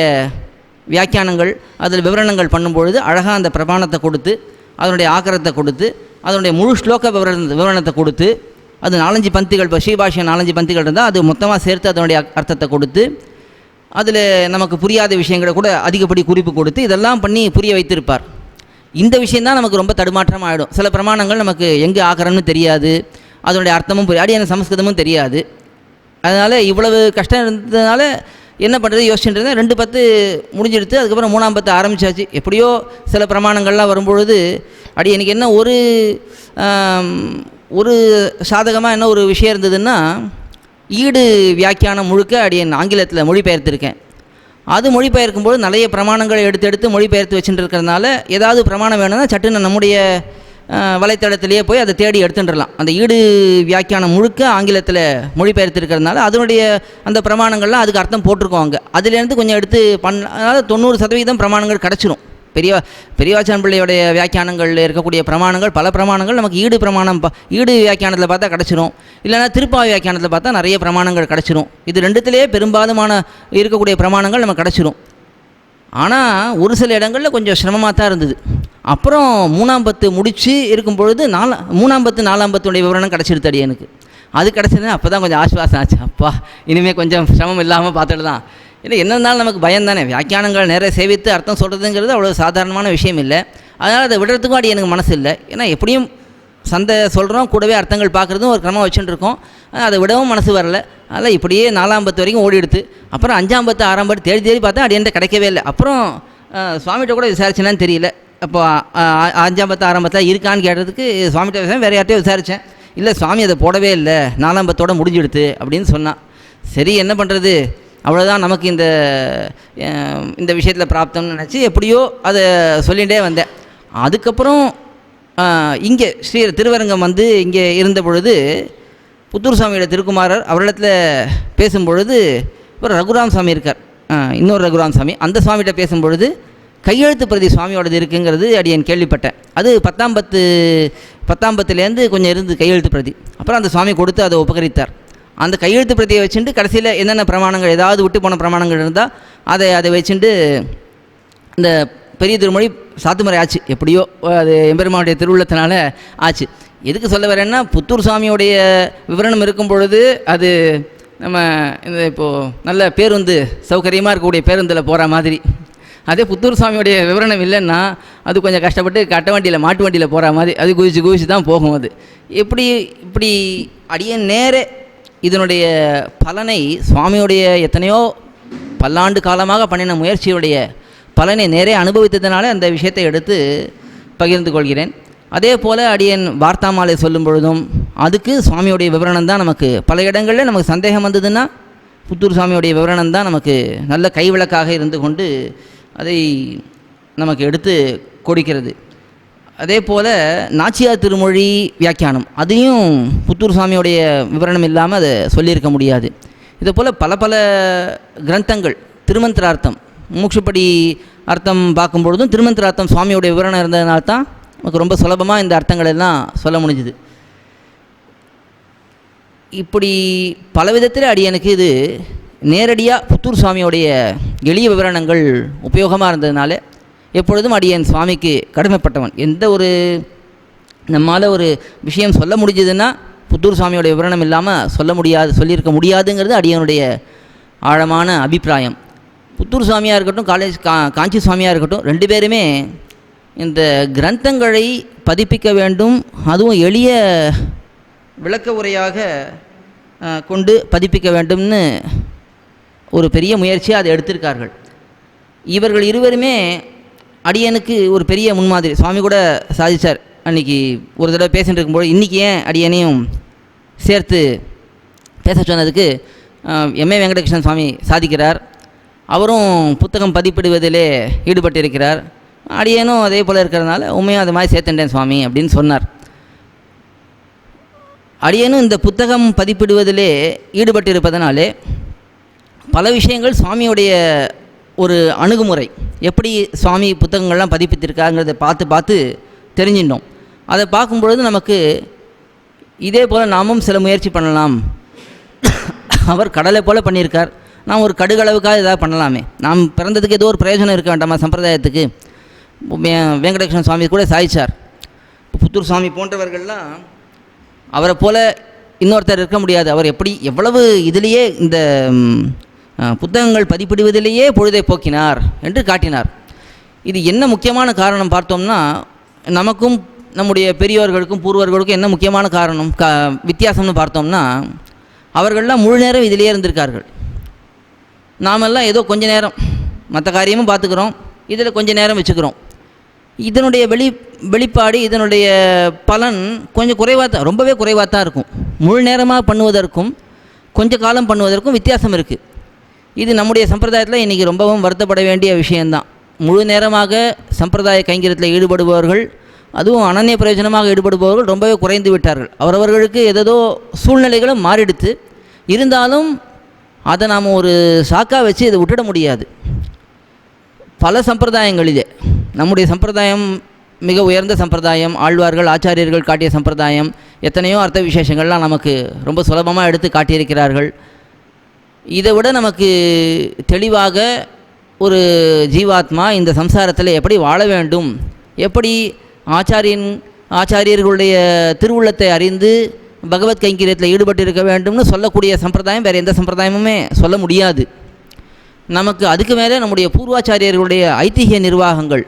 [SPEAKER 2] வியாக்கியானங்கள் அதில் விவரணங்கள் பண்ணும்பொழுது அழகாக அந்த பிரமாணத்தை கொடுத்து, அதனுடைய ஆக்கரத்தை கொடுத்து, அதனுடைய முழு ஸ்லோக விவரணத்தை கொடுத்து, அது 4-5 பந்திகள், இப்போ ஸ்ரீபாஷ்யம் 4-5 பந்திகள் இருந்தால் அது மொத்தமாக சேர்த்து அதனுடைய அர்த்தத்தை கொடுத்து, அதில் நமக்கு புரியாத விஷயங்களை கூட அதிகப்படி குறிப்பு கொடுத்து இதெல்லாம் பண்ணி புரிய வைத்திருப்பார். இந்த விஷயந்தான் நமக்கு ரொம்ப தடுமாற்றமாக ஆகிடும். சில பிரமாணங்கள் நமக்கு எங்கே ஆக்கரம்னு தெரியாது, அதனுடைய அர்த்தமும் புரியாது, எனக்கு சமஸ்கிருதமும் தெரியாது. அதனால் இவ்வளவு கஷ்டம் இருந்ததுனால என்ன பண்ணுறது யோசிச்சுட்டு 2:10 முடிஞ்செடுத்து அதுக்கப்புறம் 3ஆம் 10 ஆரம்பித்தாச்சு. எப்படியோ சில பிரமாணங்கள்லாம் வரும்பொழுது எனக்கு என்ன ஒரு சாதகமாக என்ன ஒரு விஷயம் இருந்ததுன்னா, ஈடு வியாக்கியானம் முழுக்க அடியன் ஆங்கிலத்தில் மொழிபெயர்த்திருக்கேன். அது மொழிபெயர்க்கும்போது நிறைய பிரமாணங்களை எடுத்து மொழிபெயர்த்து வச்சுட்டு இருக்கிறதுனால ஏதாவது பிரமாணம் வேணும்னா சட்டுன்னு நம்முடைய வலைத்தளத்திலேயே போய் அதை தேடி எடுத்துட்டுலாம். அந்த ஈடு வியாக்கியானம் முழுக்க ஆங்கிலத்தில் மொழிபெயர்த்திருக்கிறதுனால அதனுடைய அந்த பிரமாணங்கள்லாம் அதுக்கு அர்த்தம் போட்டிருக்கோம். அங்கே அதுலேருந்து கொஞ்சம் எடுத்து அதனால் 90% பிரமாணங்கள் கிடச்சிரும். பெரியவாச்சான் பிள்ளையோடைய வியாக்கியானங்களில் இருக்கக்கூடிய பிரமாணங்கள், பல பிரமாணங்கள் நமக்கு ஈடு வியாக்கியானத்தில் பார்த்தா கிடச்சிரும். இல்லைனா திருப்பாவை வியாக்கியானத்தில் பார்த்தா நிறைய பிரமாணங்கள் கிடச்சிரும். இது 2த்திலேயே பெரும்பாலுமான இருக்கக்கூடிய பிரமாணங்கள் நமக்கு கிடச்சிரும். ஆனால் ஒரு சில இடங்களில் கொஞ்சம் சிரமமாக தான் இருந்தது. அப்புறம் 3ஆம் 10 முடித்து இருக்கும் பொழுது 3ஆம் 10 4ஆம் 10 விவரணம் கிடச்சிருத்தடி எனக்கு. அது கிடச்சது அப்போ தான் கொஞ்சம் ஆஸ்வாசம் ஆச்சு. அப்பா, இனிமேல் கொஞ்சம் சிரமம் இல்லாமல் பார்த்துட்டு தான். இல்லை, என்ன இருந்தாலும் நமக்கு பயம் தானே. வியாக்கியானங்கள் நிறைய சேவித்து அர்த்தம் சொல்கிறதுங்கிறது அவ்வளோ சாதாரணமான விஷயம் இல்லை. அதனால் அதை விடுறதுக்கும் அடி எனக்கு மனசு இல்லை. ஏன்னா எப்படியும் சந்தை சொல்கிறோம், கூடவே அர்த்தங்கள் பார்க்குறதும் ஒரு கிரமம் வச்சுட்டு இருக்கோம். அதை விடவும் மனசு வரல. அதனால் இப்படியே 4ஆம் 10 வரைக்கும் ஓடி எடுத்து அப்புறம் 5ஆம் 10 6ஆம் 10 தேடி பார்த்தா அடி என்கிட்ட கிடைக்கவே இல்லை. அப்புறம் சுவாமிகிட்ட கூட விசாரிச்சேன்னு தெரியல. அப்போ 5ஆம் 10 6ஆம் 10 இருக்கான்னு கேட்டதுக்கு சுவாமிகிட்ட விசாரிச்சேன், வேறு யார்ட்டையும் விசாரித்தேன். இல்லை, சுவாமி அதை போடவே இல்லை, 4ஆம் 10 முடிஞ்செடுத்து அப்படின்னு சொன்னான். சரி, என்ன பண்ணுறது, அவ்வளோதான், நமக்கு இந்த விஷயத்தில் பிராப்தம்னு நினச்சி எப்படியோ அதை சொல்லிகிட்டே வந்தேன். அதுக்கப்புறம் இங்கே திருவரங்கம் இங்கே இருந்த பொழுது புத்தூர் சுவாமியோட திருக்குமாரர் அவரிடத்தில் பேசும்பொழுது ஒரு ரகுராம் சாமி இருக்கார், இன்னொரு ரகுராம் சாமி. அந்த சுவாமிகிட்ட பேசும்பொழுது கையெழுத்து பிரதி சுவாமியோடது இருக்குங்கிறது அடியன் கேள்விப்பட்டேன். அது 10ஆம் 10 கொஞ்சம் இருந்து கையெழுத்து பிரதி. அப்புறம் அந்த சுவாமி கொடுத்து அதை உபகரித்தார். அந்த கையெழுத்து பிரதியை வச்சுட்டு கடைசியில் என்னென்ன பிரமாணங்கள், ஏதாவது விட்டு போன பிரமாணங்கள் இருந்தால் அதை வச்சுட்டு இந்த பெரிய திருமொழி சாத்துமுறை ஆச்சு. எப்படியோ அது எம்பெருமானுடைய திருவுள்ளத்தினால ஆச்சு. எதுக்கு சொல்ல வரேன்னா, புத்தூர் சுவாமியோடைய விவரணம் இருக்கும் பொழுது அது நம்ம இந்த இப்போது நல்ல பேருந்து சௌகரியமாக இருக்கக்கூடிய பேருந்தில் போகிற மாதிரி. அதே புத்தூர் சுவாமியோடைய விவரணம் இல்லைன்னா அது கொஞ்சம் கஷ்டப்பட்டு கட்ட வண்டியில் மாட்டு வண்டியில் போகிற மாதிரி அது குதிச்சு தான் போகும். அது இப்படி அடியே நேரே இதனுடைய பலனை சுவாமியுடைய எத்தனையோ பல்லாண்டு காலமாக பண்ணின முயற்சியுடைய பலனை நேரே அனுபவித்ததுனால அந்த விஷயத்தை எடுத்து பகிர்ந்து கொள்கிறேன். அதே போல் அடியன் வார்த்தாமாலை சொல்லும் பொழுதும் அதுக்கு சுவாமியுடைய விவரணம் தான் நமக்கு பல இடங்களில் நமக்கு சந்தேகம் வந்ததுன்னா புத்தூர் சுவாமியுடைய விவரணம் தான் நமக்கு நல்ல கைவிளக்காக இருந்து கொண்டு அதை நமக்கு எடுத்து கொடுக்கிறது. அதே போல் நாச்சியார் திருமொழி வியாக்கியானம் அதையும் புத்தூர் சுவாமியுடைய விவரணம் இல்லாமல் அதை சொல்லியிருக்க முடியாது. இதே போல் பல கிரந்தங்கள், திருமந்திரார்த்தம், மூக்ஷப்படி அர்த்தம் பார்க்கும்பொழுதும் திருமந்திர அர்த்தம் சுவாமியோடைய விவரணம் இருந்ததுனால தான் நமக்கு ரொம்ப சுலபமாக இந்த அர்த்தங்கள் எல்லாம் சொல்ல முடிஞ்சுது. இப்படி பல விதத்தில் அடியனுக்கு இது நேரடியாக புத்தூர் சுவாமியோடைய எளிய விவரணங்கள் உபயோகமாக இருந்ததுனால எப்பொழுதும் அடியன் சுவாமிக்கு கடமைப்பட்டவன். எந்த ஒரு நம்மால் ஒரு விஷயம் சொல்ல முடிஞ்சதுன்னா புத்தூர் சுவாமியோடைய விவரணம் இல்லாமல் சொல்லியிருக்க முடியாதுங்கிறது அடியனுடைய ஆழமான அபிப்பிராயம். புத்தூர் சுவாமியாக இருக்கட்டும், காஞ்சி சுவாமியாக இருக்கட்டும், ரெண்டு பேருமே இந்த கிரந்தங்களை பதிப்பிக்க வேண்டும், அதுவும் எளிய விளக்க உரையாக கொண்டு பதிப்பிக்க வேண்டும்னு ஒரு பெரிய முயற்சியாக அதை எடுத்திருக்கார்கள். இவர்கள் இருவருமே அடியனுக்கு ஒரு பெரிய முன்மாதிரி. சுவாமி கூட சாதித்தார் அன்றைக்கி ஒரு தடவை பேசிகிட்டு இருக்கும்போது, இன்றைக்கி ஏன் அடியனையும் சேர்த்து பேச சொன்னதுக்கு எம்ஏ வெங்கடகிருஷ்ணன் சுவாமி சாதிக்கிறார். அவரும் புத்தகம் பதிப்பிடுவதிலே ஈடுபட்டிருக்கிறார். அடியனும் அதே போல் இருக்கிறதுனால உண்மையும் அது மாதிரி சேர்த்துட்டேன் சுவாமி அப்படின்னு சொன்னார். அடியனும் இந்த புத்தகம் பதிப்பிடுவதிலே ஈடுபட்டிருப்பதனாலே பல விஷயங்கள் சுவாமியுடைய ஒரு அணுகுமுறை, எப்படி சுவாமி புத்தகங்கள்லாம் பதிப்பித்திருக்காங்கிறத பார்த்து தெரிஞ்சிட்டோம். அதை பார்க்கும்பொழுது நமக்கு இதே போல் நாமும் சில முயற்சி பண்ணலாம். அவர் கடலை போல் பண்ணியிருக்கார், நாம் ஒரு கடுகளவுக்காக ஏதாவது பண்ணலாமே, நாம் பிறந்ததுக்கு ஏதோ ஒரு பிரயோஜனம் இருக்க வேண்டாமா சம்பிரதாயத்துக்கு. வெங்கடகிருஷ்ணன் சுவாமி கூட சாதிச்சார். புத்தூர் சுவாமி போன்றவர்கள்லாம் அவரை போல் இன்னொருத்தர் இருக்க முடியாது. அவர் எவ்வளவு இதிலேயே இந்த புத்தகங்கள் பதிப்பிடுவதிலேயே பொழுதை போக்கினார் என்று காட்டினார். இது என்ன முக்கியமான காரணம் பார்த்தோம்னா, நமக்கும் நம்முடைய பெரியோர்களுக்கும் பூர்வர்களுக்கும் என்ன முக்கியமான காரணம் வித்தியாசம்னு பார்த்தோம்னா, அவர்கள்லாம் முழு நேரம் இதிலேயே இருந்திருக்கார்கள். நாமெல்லாம் ஏதோ கொஞ்ச நேரம் மற்ற காரியமும் பார்த்துக்கிறோம், இதில் கொஞ்ச நேரம் வச்சுக்கிறோம். இதனுடைய வெளிப்பாடு, இதனுடைய பலன் கொஞ்சம் குறைவாக தான், ரொம்பவே குறைவாக தான் இருக்கும். முழு நேரமாக பண்ணுவதற்கும் கொஞ்ச காலம் பண்ணுவதற்கும் வித்தியாசம் இருக்குது. இது நம்முடைய சம்பிரதாயத்தில் இன்றைக்கி ரொம்பவும் வருத்தப்பட வேண்டிய விஷயந்தான். முழு நேரமாக சம்பிரதாய கைங்கரியத்தில் ஈடுபடுபவர்கள், அதுவும் அனன்ய பிரயோஜனமாக ஈடுபடுபவர்கள் ரொம்பவே குறைந்து விட்டார்கள். அவரவர்களுக்கு ஏதோ சூழ்நிலைகளும் மாறிடுத்து, இருந்தாலும் அதை நாம் ஒரு சாக்காக வச்சு இதை விட்டுட முடியாது. பல சம்பிரதாயங்களிலே நம்முடைய சம்பிரதாயம் மிக உயர்ந்த சம்பிரதாயம், ஆழ்வார்கள் ஆச்சாரியர்கள் காட்டிய சம்பிரதாயம், எத்தனையோ அர்த்த விசேஷங்கள்லாம் நமக்கு ரொம்ப சுலபமாக எடுத்து காட்டியிருக்கிறார்கள். இதை விட நமக்கு தெளிவாக ஒரு ஜீவாத்மா இந்த சம்சாரத்தில் எப்படி வாழ வேண்டும், எப்படி ஆச்சாரியர்களுடைய திருவுள்ளத்தை அறிந்து பகவத் கைங்கரியத்தில் ஈடுபட்டிருக்க வேண்டும்னு சொல்லக்கூடிய சம்பிரதாயம் வேறு எந்த சம்பிரதாயமுமே சொல்ல முடியாது. நமக்கு அதுக்கு மேலே நம்முடைய பூர்வாச்சாரியர்களுடைய ஐதிஹ்ய நிர்வாகங்கள்,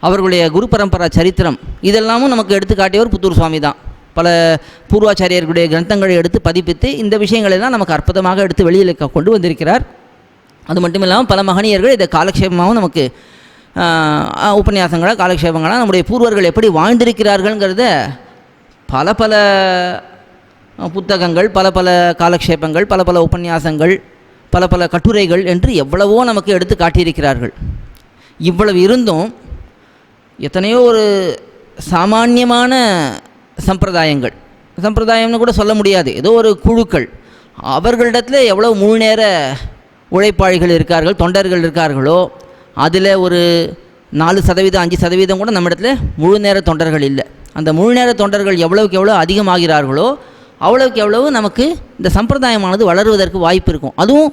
[SPEAKER 2] அவர்களுடைய குரு பரம்பரா சரித்திரம், இதெல்லாமும் நமக்கு எடுத்து காட்டியவர் புத்தூர் சுவாமி தான். பல பூர்வாச்சாரியர்களுடைய கிரந்தங்களை எடுத்து பதிப்பித்து இந்த விஷயங்களெல்லாம் நமக்கு அற்புதமாக எடுத்து வெளியில் கொண்டு வந்திருக்கிறார். அது மட்டும் இல்லாமல் பல மகனியர்கள் இதை காலக்ஷேபமாகவும் நமக்கு உபன்யாசங்களாக காலக்ஷேபங்களாக நம்முடைய பூர்வர்கள் எப்படி வாழ்ந்திருக்கிறார்கள்ங்கிறத பல பல புத்தகங்கள், பல பல காலக்ஷேபங்கள், பல பல உபன்யாசங்கள், பல பல கட்டுரைகள் என்று எவ்வளவோ நமக்கு எடுத்து காட்டியிருக்கிறார்கள். இவ்வளவு இருந்தும் எத்தனையோ ஒரு சாமான்யமான சம்பிரதாயம்னு கூட சொல்ல முடியாது, ஏதோ ஒரு குழுக்கள், அவர்களிடத்தில் எவ்வளோ முழு நேர உழைப்பாளிகள் இருக்கார்கள், தொண்டர்கள் இருக்கார்களோ அதில் ஒரு 4%, 5% கூட நம்மிடத்தில் முழு நேர தொண்டர்கள் இல்லை. அந்த முழு நேர தொண்டர்கள் எவ்வளவுக்கு எவ்வளோ அதிகமாகிறார்களோ அவ்வளவுக்கு எவ்வளவு நமக்கு இந்த சம்பிரதாயமானது வளருவதற்கு வாய்ப்பு இருக்கும். அதுவும்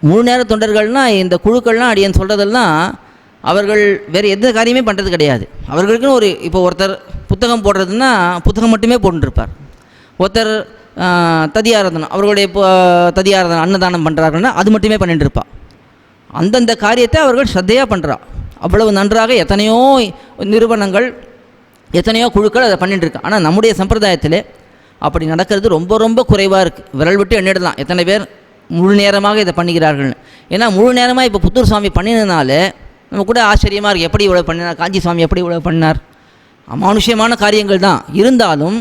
[SPEAKER 2] முழு நேர தொண்டர்கள்னால் இந்த குழுக்கள்லாம் அடியன் சொல்கிறதெல்லாம் அவர்கள் வேறு எந்த காரியமே பண்ணுறது கிடையாது. அவர்களுக்குன்னு இப்போ ஒருத்தர் புத்தகம் போடுறதுன்னா புத்தகம் மட்டுமே போட்டுருப்பார். ஒருத்தர் ததியாராதனம், அவர்களுடைய ததியாராதனம் அன்னதானம் பண்ணுறாங்கன்னா அது மட்டுமே பண்ணிட்டு இருப்பா. அந்தந்த காரியத்தை அவர்கள் ஸ்ரத்தையாக பண்ணுறா. அவ்வளவு நன்றாக எத்தனையோ நிறுவனங்கள், எத்தனையோ குழுக்கள் அதை பண்ணிட்டுருக்கு. ஆனால் நம்முடைய சம்பிரதாயத்தில் அப்படி நடக்கிறது ரொம்ப ரொம்ப குறைவாக இருக்குது. விரல் விட்டு எண்ணிடலாம் எத்தனை பேர் முழு நேரமாக இதை பண்ணிக்கிறார்கள்னு. ஏன்னா முழு நேரமாக இப்போ புத்தூர் சுவாமி பண்ணினதுனால நம்ம கூட ஆச்சரியமாக இருக்குது, எப்படி இவ்வளோ பண்ணினார், காஞ்சி சுவாமி எப்படி இவ்வளோ பண்ணார். அமானுஷ்யமான காரியங்கள் தான் இருந்தாலும்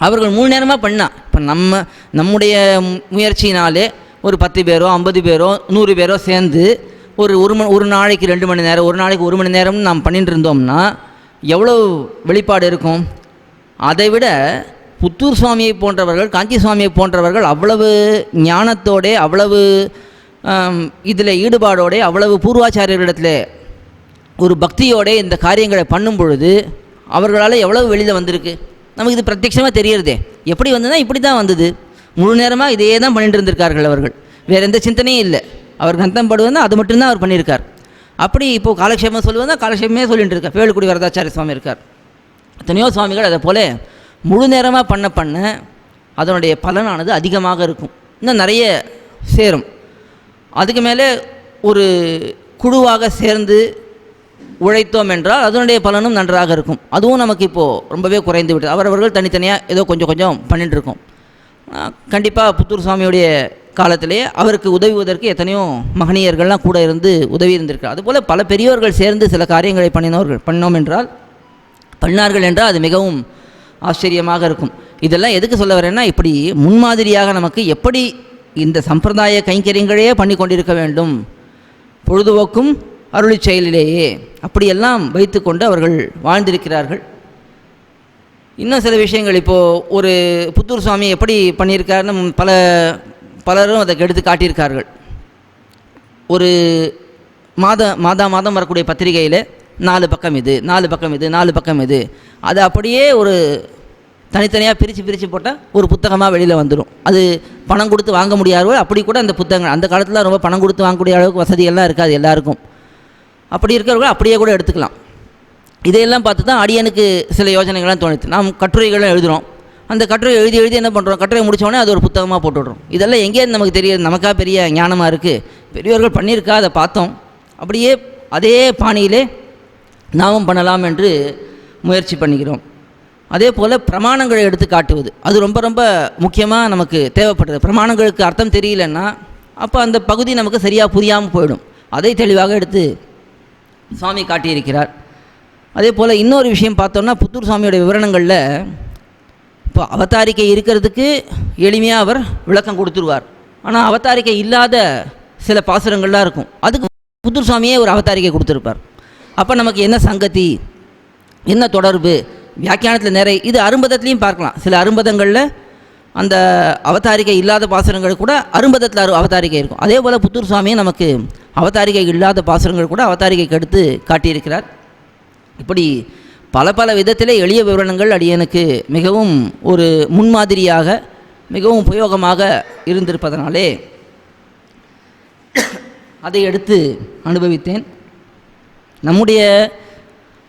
[SPEAKER 2] அவர்கள் முழு நேரமாக பண்ணால், இப்போ நம்முடைய முயற்சினாலே ஒரு 10 பேரோ 50 பேரோ 100 பேரோ சேர்ந்து ஒரு நாளைக்கு 2 மணி நேரம், ஒரு நாளைக்கு 1 மணி நேரம்னு நாம் பண்ணிட்டு இருந்தோம்னா எவ்வளோ வெளிப்பாடு இருக்கும். அதை விட புத்தூர் சுவாமியை போன்றவர்கள், காஞ்சி சுவாமியை போன்றவர்கள் அவ்வளவு ஞானத்தோடே, அவ்வளவு இதில் ஈடுபாடோடே, அவ்வளவு பூர்வாச்சாரியர்களிடத்தில் ஒரு பக்தியோட இந்த காரியங்களை பண்ணும் பொழுது அவர்களால் எவ்வளவு வெளியில் வந்திருக்கு நமக்கு இது பிரத்யட்சமாக தெரியறதே. எப்படி வந்ததுன்னா இப்படி தான் வந்தது. முழு நேரமாக இதே தான் பண்ணிட்டு இருந்திருக்கார்கள் அவர்கள். வேறு எந்த சிந்தனையும் இல்லை. அவர் கந்தம் படுவதுன்னா அது மட்டும்தான் அவர் பண்ணியிருக்கார். அப்படி இப்போது காலக்ஷேபம் சொல்லுவதுனா காலக்ஷேபமே சொல்லிட்டு இருக்கார். வேலுக்குடி வரதாச்சாரிய சுவாமி இருக்கார். எத்தனையோ சுவாமிகள் அதை போல் முழு நேரமாக பண்ண அதனுடைய பலனானது அதிகமாக இருக்கும். இன்னும் நிறைய சேரும். அதுக்கு மேலே ஒரு குழுவாக சேர்ந்து உழைத்தோம் என்றால் அதனுடைய பலனும் நன்றாக இருக்கும். அதுவும் நமக்கு இப்போது ரொம்பவே குறைந்து விட்டது. அவரவர்கள் தனித்தனியாக ஏதோ கொஞ்சம் கொஞ்சம் பண்ணிகிட்டு இருக்கோம். கண்டிப்பாக புத்தூர் சுவாமியுடைய காலத்திலே அவருக்கு உதவுவதற்கு எத்தனையோ மகனியர்கள்லாம் கூட இருந்து உதவி இருந்திருக்கார். அதுபோல் பல பெரியோர்கள் சேர்ந்து சில காரியங்களை பண்ணினோம் என்றால் பண்ணார்கள் என்றால் அது மிகவும் ஆச்சரியமாக இருக்கும். இதெல்லாம் எதுக்கு சொல்ல வரேன்னா, இப்படி முன்மாதிரியாக நமக்கு எப்படி இந்த சம்பிரதாய கைங்கரியங்களையே பண்ணி கொண்டிருக்க வேண்டும், பொழுதுபோக்கும் அருளி செயலிலேயே அப்படியெல்லாம் வைத்து கொண்டு அவர்கள் வாழ்ந்திருக்கிறார்கள். இன்னும் சில விஷயங்கள் இப்போது ஒரு புத்தூர் சுவாமி எப்படி பண்ணியிருக்காருன்னு பலரும் அதை எடுத்து காட்டியிருக்கார்கள். ஒரு மாதம் வரக்கூடிய பத்திரிகையில் 4 பக்கம் இது 4 பக்கம் இது 4 பக்கம் இது, அது அப்படியே ஒரு தனித்தனியாக பிரித்து போட்டால் ஒரு புத்தகமாக வெளியில் வந்துடும். அது பணம் கொடுத்து வாங்க முடியாதோ அப்படி கூட அந்த புத்தகங்கள் அந்த காலத்தில் ரொம்ப பணம் கொடுத்து வாங்கக்கூடிய அளவுக்கு வசதியெல்லாம் இருக்காது எல்லாருக்கும். அப்படி இருக்கிறவங்க அப்படியே கூட எடுத்துக்கலாம். இதையெல்லாம் பார்த்து தான் அடியனுக்கு சில யோசனைகள்லாம் தோணுது. நாம் கட்டுரைகள்லாம் எழுதுகிறோம். அந்த கட்டுரை எழுதி என்ன பண்ணுறோம், கட்டுரை முடித்தோடனே அது ஒரு புத்தகமாக போட்டுவிட்றோம். இதெல்லாம் எங்கேருந்து நமக்கு தெரியாது, நமக்கா பெரிய ஞானமாக இருக்குது. பெரியவர்கள் பண்ணியிருக்கா, அதை பார்த்தோம். அப்படியே அதே பாணியிலே நாமும் பண்ணலாம் என்று முயற்சி பண்ணிக்கிறோம். அதே போல் பிரமாணங்களை எடுத்து காட்டுவது அது ரொம்ப ரொம்ப முக்கியமாக நமக்கு தேவைப்படுது. பிரமாணங்களுக்கு அர்த்தம் தெரியலன்னா அப்போ அந்த பகுதி நமக்கு சரியாக புரியாமல் போயிடும். அதை தெளிவாக எடுத்து சுவாமி காட்டியிருக்கிறார். அதே போல் இன்னொரு விஷயம் பார்த்தோன்னா, புத்தூர் சுவாமியோட விவரணங்களில் இப்போ அவதாரிக்கை இருக்கிறதுக்கு எளிமையாக அவர் விளக்கம் கொடுத்துருவார். ஆனால் அவதாரிக்கை இல்லாத சில பாசுரங்கள்லாம் இருக்கும். அதுக்கு புத்தூர் சுவாமியே ஒரு அவதாரிக்கை கொடுத்துருப்பார். அப்போ நமக்கு என்ன சங்கதி, என்ன தொடர்பு, வியாக்கியானத்தில் நிறைய இது அரும்பதத்துலேயும் பார்க்கலாம். சில அரும்பதங்களில் அந்த அவதாரிக்கை இல்லாத பாசுரங்கள் கூட அரும்பதத்தில் அவதாரிக்கை இருக்கும். அதே போல் புத்தூர் சுவாமியும் நமக்கு அவதாரிக்கை இல்லாத பாசுரங்கள் கூட அவதாரிக்கைக்கு எடுத்து காட்டியிருக்கிறார். இப்படி பல விதத்திலே எளிய விவரணங்கள் அடியனுக்கு மிகவும் ஒரு முன்மாதிரியாக மிகவும் உபயோகமாக இருந்திருப்பதனாலே அதை எடுத்து அனுபவித்தேன். நம்முடைய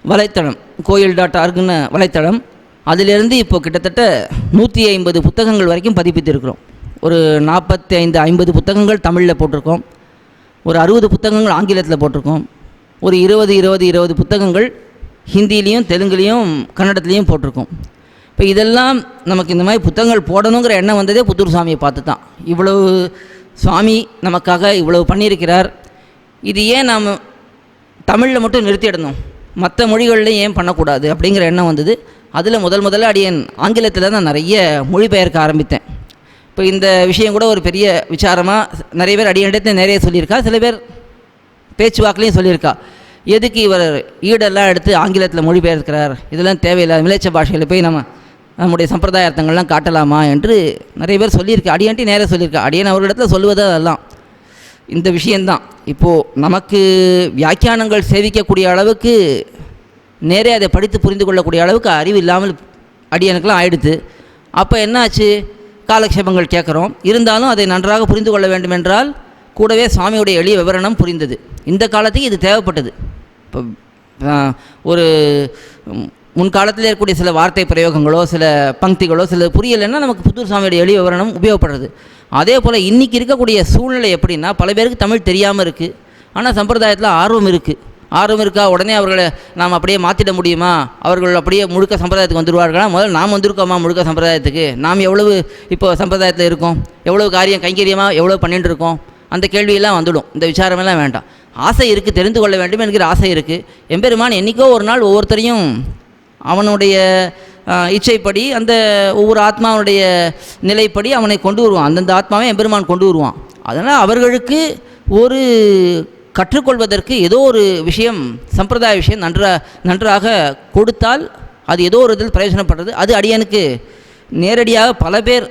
[SPEAKER 2] வலைத்தளம் கோயில்.orgன்னு வலைத்தளம், அதிலிருந்து இப்போ கிட்டத்தட்ட 150 புத்தகங்கள் வரைக்கும் பதிப்பித்திருக்கிறோம். ஒரு 45-50 புத்தகங்கள் தமிழில் போட்டிருக்கோம். ஒரு 60 புத்தகங்கள் ஆங்கிலத்தில் போட்டிருக்கோம். ஒரு 20 புத்தகங்கள் ஹிந்திலையும் தெலுங்குலேயும் கன்னடத்துலேயும் போட்டிருக்கோம். இப்போ இதெல்லாம் நமக்கு இந்த மாதிரி புத்தகங்கள் போடணுங்கிற எண்ணம் வந்ததே புத்தூர் சுவாமியை பார்த்து தான். இவ்வளவு சுவாமி நமக்காக இவ்வளவு பண்ணியிருக்கிறார். இது ஏன் நாம் தமிழில் மட்டும் நிறுத்திடணும், மற்ற மொழிகளில் ஏன் பண்ணக்கூடாது அப்படிங்கிற எண்ணம் வந்தது. அதில் முதல்ல அடியன் ஆங்கிலத்தில் தான் நிறைய மொழிபெயர்க்க ஆரம்பித்தேன். இப்போ இந்த விஷயம் கூட ஒரு பெரிய விசாரமாக நிறைய பேர் அடியனிடத்தில் நிறைய சொல்லியிருக்கா. சில பேர் பேச்சுவாக்கிலையும் சொல்லியிருக்கா, எதுக்கு இவர் ஈடெல்லாம் எடுத்து ஆங்கிலத்தில் மொழிபெயர்க்கிறார், இதெல்லாம் தேவையில்லை, மிலேச்ச பாஷையில் போய் நம்முடைய சம்பிரதாய அர்த்தங்கள்லாம் காட்டலாமா என்று நிறைய பேர் சொல்லியிருக்கா. அடியான்ட்டி நேராக சொல்லியிருக்கா. அடியன் அவர்களிடத்தில் சொல்லுவது அதெல்லாம் இந்த விஷயந்தான். இப்போது நமக்கு வியாக்கியானங்கள் சேவிக்கக்கூடிய அளவுக்கு நேரே அதை படித்து புரிந்து கொள்ளக்கூடிய அளவுக்கு அறிவு இல்லாமல் அடியனுக்கெல்லாம் ஆயிடுது. அப்போ என்னாச்சு, காலக்ஷேபங்கள் கேட்குறோம், இருந்தாலும் அதை நன்றாக புரிந்து கொள்ள வேண்டுமென்றால் கூடவே சுவாமியுடைய எளிய விவரணம் புரிந்தது. இந்த காலத்துக்கு இது தேவைப்பட்டது. இப்போ ஒரு முன்காலத்தில் இருக்கக்கூடிய சில வார்த்தை பிரயோகங்களோ சில பங்கிகளோ சில புரியலைன்னா நமக்கு புத்தூர் சுவாமியுடைய எளிய விவரணம் உபயோகப்படுறது. அதே போல் இன்றைக்கி இருக்கக்கூடிய சூழ்நிலை எப்படின்னா, பல பேருக்கு தமிழ் தெரியாமல் இருக்குது, ஆனால் சம்பிரதாயத்தில் ஆர்வம் இருக்கா, உடனே அவர்களை நாம் அப்படியே மாற்றிட முடியுமா, அவர்கள் அப்படியே முழுக்க சம்பிரதாயத்துக்கு வந்துடுவார்களா, முதல்ல நாம் வந்திருக்கோமா முழுக்க சம்பிரதாயத்துக்கு, நாம் எவ்வளவு இப்போ சம்பிரதாயத்தில் இருக்கோம், எவ்வளவு காரியம் கைங்கரியமாக எவ்வளோ பண்ணிட்டு இருக்கோம், அந்த கேள்வியெல்லாம் வந்துடும். இந்த விசாரமெல்லாம் வேண்டாம். ஆசை இருக்குது, தெரிந்து கொள்ள வேண்டும் என்கிற ஆசை இருக்குது. எம்பெருமான் என்றைக்கோ ஒரு நாள் ஒவ்வொருத்தரையும் அவனுடைய இச்சைப்படி அந்த ஒவ்வொரு ஆத்மாவுடைய நிலைப்படி அவனை கொண்டு வருவான். அந்தந்த ஆத்மாவை எம்பெருமான் கொண்டு வருவான். அதனால் அவர்களுக்கு ஒரு கற்றுக்கொள்வதற்கு ஏதோ ஒரு விஷயம், சம்பிரதாய விஷயம் நன்றாக கொடுத்தால் அது ஏதோ ஒரு இதில் பிரயோஜனப்படுறது. அது அடியனுக்கு நேரடியாக பல பேர்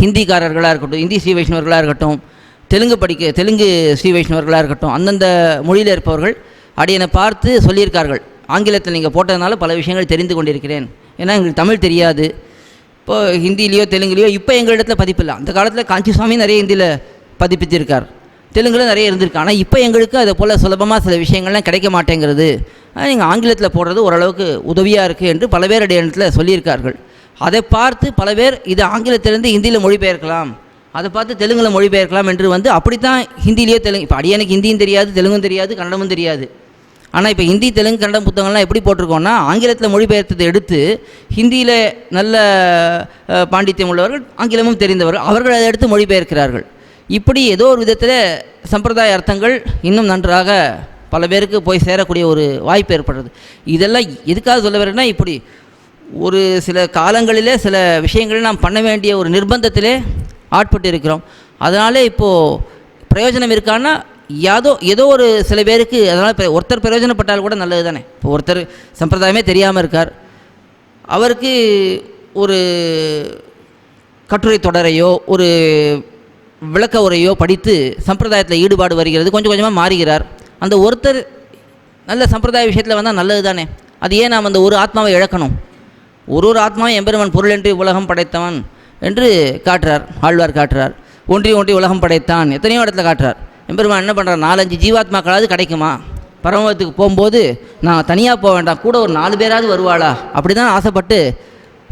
[SPEAKER 2] ஹிந்திக்காரர்களாக இருக்கட்டும், இந்தி ஸ்ரீ வைஷ்ணவர்களாக இருக்கட்டும், தெலுங்கு ஸ்ரீ வைஷ்ணவர்களாக இருக்கட்டும், அந்தந்த மொழியில் இருப்பவர்கள் அடியனை பார்த்து சொல்லியிருக்கார்கள், ஆங்கிலத்தில் நீங்கள் போட்டதுனால பல விஷயங்கள் தெரிந்து கொண்டிருக்கிறேன். ஏன்னா எங்களுக்கு தமிழ் தெரியாது. இப்போ ஹிந்திலேயோ தெலுங்குலேயோ இப்போ எங்கள் இடத்துல பதிப்பில்லை. அந்த காலத்தில் காஞ்சி சுவாமி நிறைய ஹிந்தியில் பதிப்பிச்சிருக்கார், தெலுங்குல நிறைய இருந்திருக்கு. ஆனால் இப்போ எங்களுக்கு அதை போல் சுலபமாக சில விஷயங்கள்லாம் கிடைக்க மாட்டேங்கிறது, நீங்கள் ஆங்கிலத்தில் போடுறது ஓரளவுக்கு உதவியாக இருக்குது என்று பல பேர் இடத்துல சொல்லியிருக்கார்கள். அதை பார்த்து பல பேர் இது ஆங்கிலத்திலேருந்து ஹிந்தியில் மொழிபெயர்க்கலாம், அதை பார்த்து தெலுங்கில் மொழிபெயர்க்கலாம் என்று வந்து அப்படித்தான் ஹிந்திலேயோ தெலுங்கு. இப்போ அடியனுக்கு ஹிந்தியும் தெரியாது, தெலுங்கும் தெரியாது, கன்னடமும் தெரியாது. ஆனால் இப்போ ஹிந்தி தெலுங்கு கன்னடம் புத்தகங்கள்லாம் எப்படி போட்டிருக்கோன்னா ஆங்கிலத்தில் மொழிபெயர்த்ததை எடுத்து ஹிந்தியில் நல்ல பாண்டித்யம் உள்ளவர்கள், ஆங்கிலமும் தெரிந்தவர்கள், அவர்கள் அதை எடுத்து மொழிபெயர்க்கிறார்கள். இப்படி ஏதோ ஒரு விதத்தில் சம்பிரதாய அர்த்தங்கள் இன்னும் நன்றாக பல பேருக்கு போய் சேரக்கூடிய ஒரு வாய்ப்பு ஏற்படுறது. இதெல்லாம் எதுக்காக சொல்ல வரேன்னா, இப்படி ஒரு சில காலங்களிலே சில விஷயங்களை நாம் பண்ண வேண்டிய ஒரு நிர்பந்தத்திலே ஆட்பட்டு இருக்கிறோம். அதனாலே இப்போது பிரயோஜனம் இருக்கான்னா ஏதோ ஒரு சில பேருக்கு அதனால் ஒருத்தர் பிரயோஜனப்பட்டால் கூட நல்லது தானே. இப்போ ஒருத்தர் சம்பிரதாயமே தெரியாமல் இருக்கார், அவருக்கு ஒரு கட்டுரை தொடரையோ ஒரு விளக்க உரையோ படித்து சம்பிரதாயத்தில் ஈடுபாடு வருகிறது, கொஞ்சம் கொஞ்சமாக மாறுகிறார். அந்த ஒருத்தர் நல்ல சம்பிரதாய விஷயத்தில் வந்தால் நல்லது தானே. அது ஏன் நாம் அந்த ஒரு ஆத்மாவை இழக்கணும்? ஒரு ஆத்மாவை எம்பெருமான் பொருள் என்று உலகம் படைத்தவன் என்று காட்டுறார், ஆழ்வார் காட்டுறார். ஒன்றி உலகம் படைத்தான் எத்தனையோ இடத்துல காட்டுறார். எம்பெருமான் என்ன பண்ணுறார், 4-5 ஜீவாத்மாக்களாவது கிடைக்குமா? பரமத்துக்கு போகும்போது நான் தனியாக போக வேண்டாம், கூட ஒரு 4 பேராவது வருவாளா? அப்படி தான் ஆசைப்பட்டு